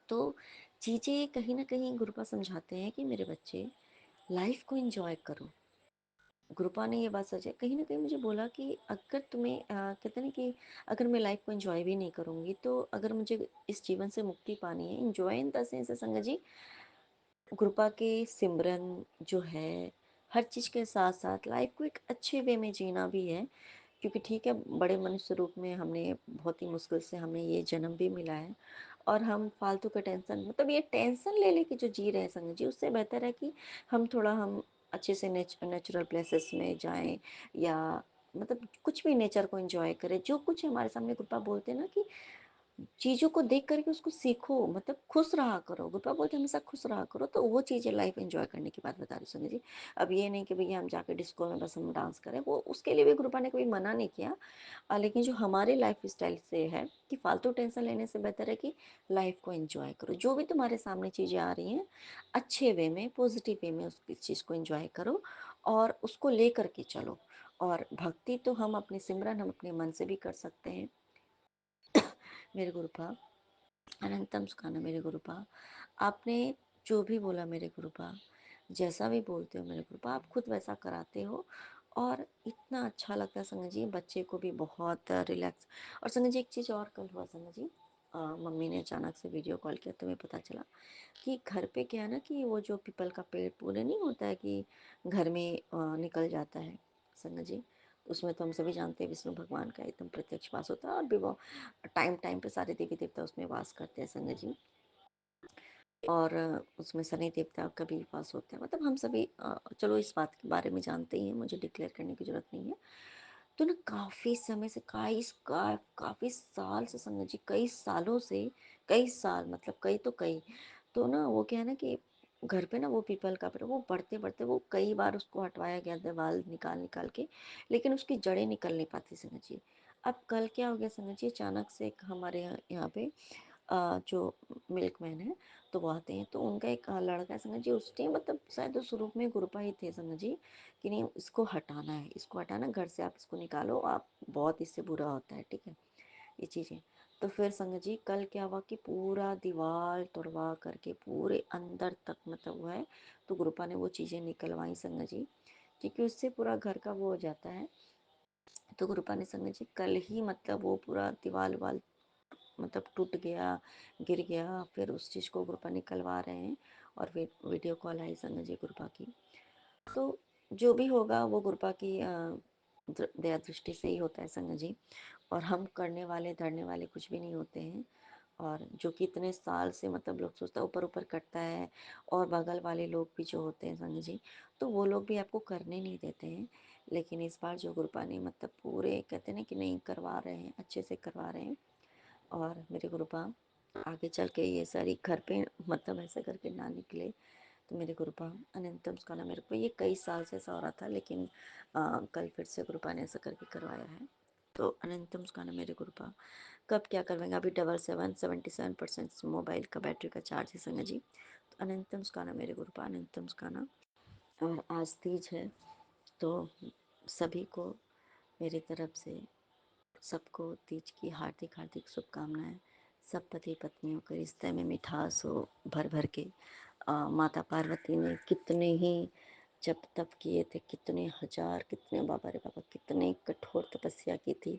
तो चीज़ें कहीं ना कहीं गुरुपा समझाते हैं कि मेरे बच्चे लाइफ को इंजॉय करो। गुरुपा ने ये बात सच है, कहीं ना कहीं मुझे बोला कि अगर तुम्हें कहते ना कि अगर मैं लाइफ को एंजॉय भी नहीं करूँगी, तो अगर मुझे इस जीवन से मुक्ति पानी है, एंजॉय इन द सेंस संगत जी, कृपा के सिमरन जो है, हर चीज़ के साथ साथ लाइफ को एक अच्छे वे में जीना भी है। क्योंकि ठीक है, बड़े मनुष्य रूप में हमने बहुत ही मुश्किल से हमें ये जन्म भी मिला है, और हम फालतू का टेंशन, मतलब ये टेंशन ले लेके जो जी रहे हैं संग जी, उससे बेहतर है कि हम अच्छे से नेचुरल प्लेसेस में जाएं, या मतलब कुछ भी नेचर को एंजॉय करें। जो कुछ हमारे सामने कृपा बोलते हैं ना कि चीज़ों को देख करके उसको सीखो, मतलब खुश रहा करो। गुरप्पा बोलते हमेशा खुश रहा करो, तो वो चीज़ें लाइफ एंजॉय करने की बात बता रही सुनिए जी। अब ये नहीं कि भैया हम जाके डिस्को में बस हम डांस करें, वो उसके लिए भी गुरप्पा ने कभी मना नहीं किया। लेकिन जो हमारे लाइफ स्टाइल से है कि फालतू टेंशन लेने से बेहतर है कि लाइफ को एंजॉय करो। जो भी तुम्हारे सामने चीज़ें आ रही हैं, अच्छे वे में, पॉजिटिव वे में उस चीज़ को एंजॉय करो और उसको ले करके चलो। और भक्ति तो हम अपने सिमरन हम अपने मन से भी कर सकते हैं। मेरे गुरुपा अनंतम सुखाना मेरे गुरुपा, आपने जो भी बोला मेरे गुरुपा, जैसा भी बोलते हो मेरे गुरुपा, आप खुद वैसा कराते हो। और इतना अच्छा लगता है संगत जी, बच्चे को भी बहुत रिलैक्स। और संगत जी एक चीज़ और कल हुआ संगत जी, मम्मी ने अचानक से वीडियो कॉल किया तो मुझे पता चला कि घर पे क्या है ना, कि वो जो पीपल का पेड़ पूरे नहीं होता है कि घर में निकल जाता है संगत जी, उसमें तो हम सभी जानते हैं विष्णु भगवान का एकदम प्रत्यक्ष वास होता है, और भी वो टाइम टाइम पे सारे देवी देवता उसमें वास करते हैं संगत जी। और उसमें शनि देवता का भी वास होते हैं, मतलब हम सभी चलो इस बात के बारे में जानते ही हैं, मुझे डिक्लेयर करने की जरूरत नहीं है। तो ना काफ़ी समय से काफ़ी साल से संगत जी, कई सालों से, कई साल मतलब कई तो कई, तो ना वो क्या है ना कि घर पे ना वो पीपल का पेड़ वो बढ़ते बढ़ते, वो कई बार उसको हटवाया गया दीवार निकाल निकाल के, लेकिन उसकी जड़ें निकल नहीं पाती संगत जी। अब कल क्या हो गया संगत जी, अचानक से एक हमारे यहाँ पे जो मिल्कमैन है, तो वो आते हैं, तो उनका एक लड़का है संगत जी, उस टाइम मतलब शायद उस रूप में गुरुपा ही थे संगत जी, कि नहीं इसको हटाना है, इसको हटाना घर से, आप इसको निकालो, आप बहुत इससे बुरा होता है, ठीक है ये चीज़ें। तो फिर संगत जी कल क्या हुआ कि पूरा दीवार तोड़वा करके पूरे अंदर तक मतलब वो है, तो गुरुपा ने वो चीज़ें निकलवाई संगत जी, क्योंकि उससे पूरा घर का वो हो जाता है। तो गुरुपा ने संगत जी कल ही मतलब वो पूरा दीवार वाल मतलब टूट गया, गिर गया, फिर उस चीज़ को गुरुपा निकलवा रहे हैं। और फिर वीडियो कॉल आई संगत जी गुरुपा की। तो जो भी होगा वो गुरुपा की दया दृष्टि से ही होता है संगत जी। और हम करने वाले धरने वाले कुछ भी नहीं होते हैं। और जो कि इतने साल से मतलब लोग सोचता है ऊपर ऊपर कटता है, और बगल वाले लोग भी जो होते हैं संगत जी, तो वो लोग भी आपको करने नहीं देते हैं। लेकिन इस बार जो गुरुपा ने मतलब पूरे कहते हैं ना कि नहीं करवा रहे हैं, अच्छे से करवा रहे हैं। और मेरे गुरुपा आगे चल के ये सारी घर पे मतलब ऐसा करके ना निकले। तो मेरे गुरुपा अनंतम स्काना, मेरे को ये कई साल से ऐसा हो रहा था, लेकिन कल फिर से गुरुपा ने ऐसा करके करवाया है। तो अनंतम स्काना मेरे गुरुपा, कब क्या करवाएंगे, अभी 77% मोबाइल का बैटरी का चार्ज है संगत जी। तो अनंतम स्काना मेरे गुरुपा अनंतम स्काना। और आज तीज है, तो सभी को मेरी तरफ से सबको तीज की हार्दिक हार्दिक शुभकामनाएं। सब पति पत्नियों के रिश्ते में मिठास हो भर भर के। माता पार्वती ने कितने ही जप तप किए थे, कितने हजार, कितने बाबा रे बाबा, कितने कठोर तपस्या की थी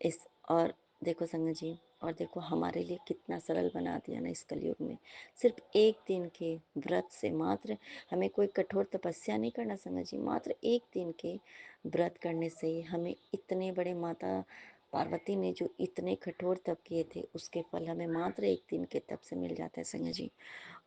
इस। और देखो संगत जी, और देखो हमारे लिए कितना सरल बना दिया ना इस कलयुग में। सिर्फ एक दिन के व्रत से मात्र, हमें कोई कठोर तपस्या नहीं करना संगत जी, मात्र एक दिन के व्रत करने से ही हमें इतने बड़े माता पार्वती ने जो इतने कठोर तप किए थे, उसके फल हमें मात्र एक दिन के तप से मिल जाता है संगत जी।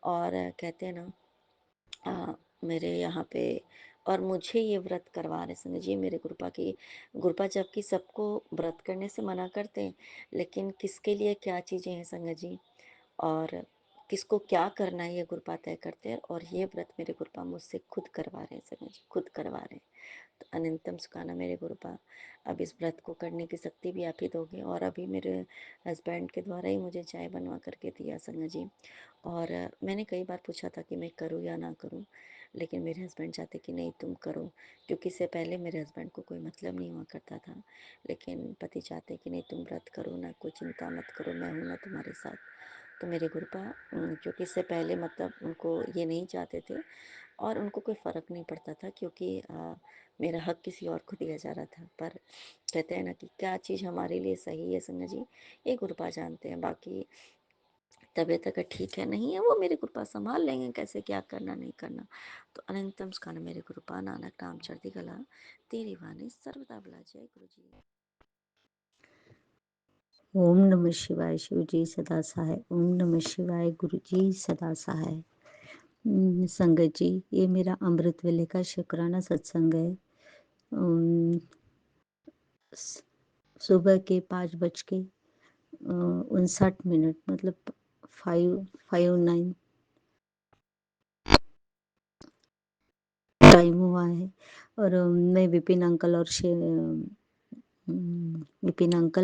और कहते हैं ना मेरे यहाँ पे, और मुझे ये व्रत करवा रहे संगत जी मेरे गुरुपा की। गुरुपा जबकि सबको व्रत करने से मना करते हैं, लेकिन किसके लिए क्या चीज़ें हैं संगत जी, और किसको क्या करना है ये गुरुपा तय करते हैं। और ये व्रत मेरे गुरुपा मुझसे खुद करवा रहे हैं संगत जी, खुद करवा रहे हैं। तो अनंतम सुखाना मेरे गुरुपा, अब इस व्रत को करने की शक्ति भी आप ही दोगे। और अभी मेरे हस्बैंड के द्वारा ही मुझे चाय बनवा करके दिया संगत जी। और मैंने कई बार पूछा था कि मैं करूँ या ना करूँ, लेकिन मेरे हस्बैंड चाहते कि नहीं तुम करो, क्योंकि इससे पहले मेरे हस्बैंड को कोई मतलब नहीं हुआ करता था। लेकिन पति चाहते कि नहीं तुम व्रत करो ना, कोई चिंता मत करो, मैं हूँ ना तुम्हारे साथ। तो मेरे गुरुपा क्योंकि इससे पहले मतलब उनको ये नहीं चाहते थे, और उनको कोई फ़र्क नहीं पड़ता था, क्योंकि मेरा हक किसी और को दिया जा रहा था। पर कहते हैं ना कि क्या चीज़ हमारे लिए सही है संगत जी, ये गुरुपा जानते हैं। बाकी तबीयत अगर ठीक है नहीं है वो मेरी कृपा संभाल लेंगे कैसे क्या करना नहीं करना। तो अनंतम स्कान मेरी कृपा नानक नाम चढ़ती कला तेरी वाणी सर्वदा भला। जय गुरु जी। ओम नमः शिवाय। शिव जी सदा सहाय। ओम नमः शिवाय। गुरु जी सदा सहाय। संगत जी, ये मेरा अमृत वेले का शुक्राना सत्संग है। सुबह के 5:59 मतलब 5:59 टाइम हुआ है। और मैं विपिन अंकल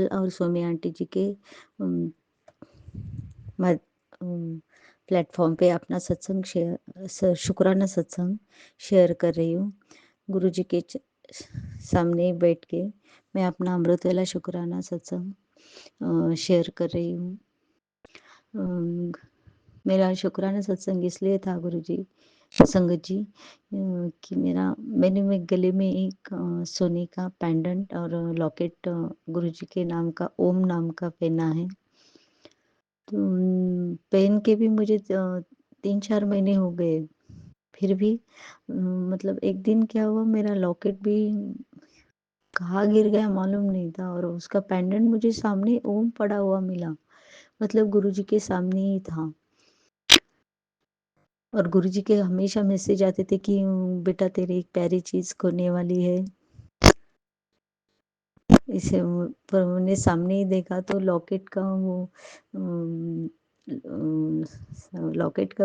और सोमी आंटी जी के प्लेटफॉर्म पे अपना शुक्राना सत्संग शेयर कर रही हूँ। गुरु जी के सामने बैठ के मैं अपना अमृत वाला शुक्राना सत्संग शेयर कर रही हूँ। मेरा शुक्राना सत्संग इसलिए था गुरु जी संगत जी कि मैंने गले में एक सोने का पेंडेंट और लॉकेट गुरु जी के नाम का ओम नाम का पहना है। तो पहन के भी मुझे 3-4 महीने हो गए। फिर भी मतलब एक दिन क्या हुआ, मेरा लॉकेट भी कहाँ गिर गया मालूम नहीं था और उसका पेंडेंट मुझे सामने ओम पड़ा हुआ मिला, मतलब गुरु जी के सामने ही था। और गुरु जी के हमेशा मैसेज आते थे कि बेटा तेरी एक प्यारी चीज खोने वाली है। इसे पर मैंने सामने ही देखा तो लॉकेट का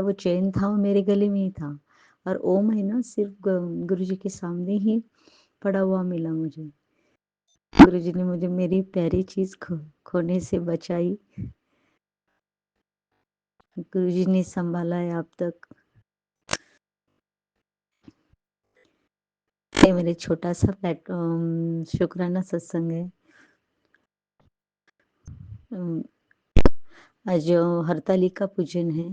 वो चेन था, वो मेरे गले में ही था। और ओम है ना, सिर्फ गुरु जी के सामने ही पड़ा हुआ मिला मुझे। गुरु जी ने मुझे मेरी प्यारी चीज खोने से बचाई। गुरु जी ने संभाला है अब तक। ये मेरे छोटा सा शुक्राना सत्संग है। आज हरतालिका पूजन है,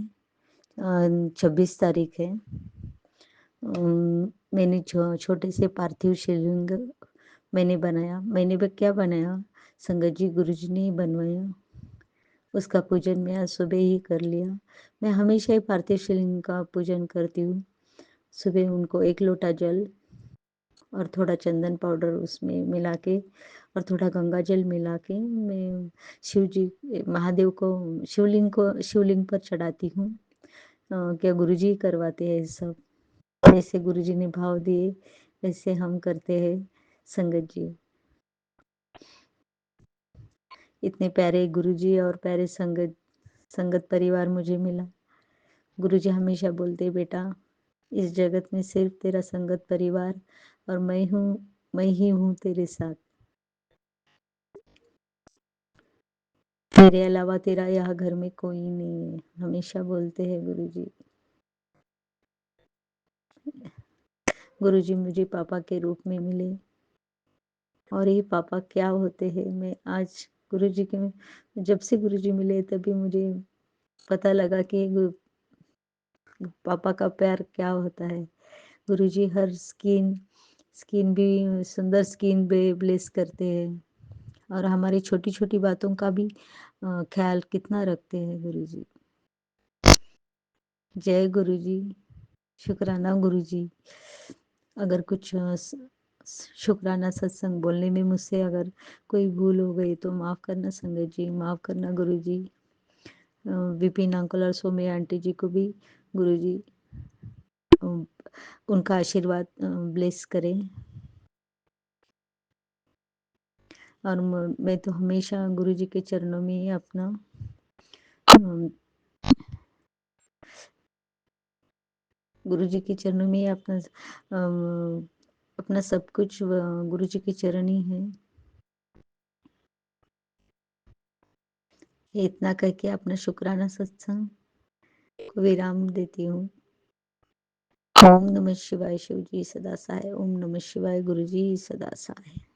26 तारीख है। मैंने छोटे से पार्थिव शिवलिंग मैंने भी क्या बनाया, संगत जी गुरु जी ने ही बनवाया। उसका पूजन मैं आज सुबह ही कर लिया। मैं हमेशा ही पार्थिव शिवलिंग का पूजन करती हूँ। सुबह उनको 1 लोटा जल और थोड़ा चंदन पाउडर उसमें मिला के और थोड़ा गंगा जल मिला के मैं शिव जी महादेव को शिवलिंग पर चढ़ाती हूँ। क्या गुरु जी करवाते हैं सब, जैसे गुरु जी ने भाव दिए वैसे हम करते हैं संगत जी। इतने प्यारे गुरु जी और प्यारे संगत परिवार मुझे मिला। गुरु जी हमेशा बोलते, बेटा इस जगत में सिर्फ तेरा संगत परिवार और मैं ही हूँ तेरे साथ। मेरे अलावा तेरा यहाँ घर में कोई नहीं है, हमेशा बोलते हैं गुरु जी। गुरु जी मुझे पापा के रूप में मिले और ये पापा क्या होते हैं, मैं आज गुरु जी के जब से गुरु जी मिले तभी मुझे पता लगा कि पापा का प्यार क्या होता है। गुरु जी हर स्किन भी सुंदर स्किन भी ब्लेस करते हैं और हमारी छोटी छोटी बातों का भी ख्याल कितना रखते हैं गुरु जी। जय गुरु जी। शुक्राना गुरु जी। अगर कुछ शुक्राना सत्संग बोलने में मुझसे अगर कोई भूल हो गई तो माफ़ करना संगत जी, माफ़ करना गुरु जी। विपिन अंकल और सोमे आंटी जी को भी गुरु जी उनका आशीर्वाद ब्लेस करें। और मैं तो हमेशा गुरु जी के चरणों में ही अपना गुरु जी के चरणों में ही अपना सब कुछ गुरु जी के चरण ही है। इतना करके अपना शुक्राना सत्संग को विराम देती हूँ। ओम नमः शिवाय। शिव जी सदा सहाय। ओम नमः शिवाय। गुरु जी सदा सहाय।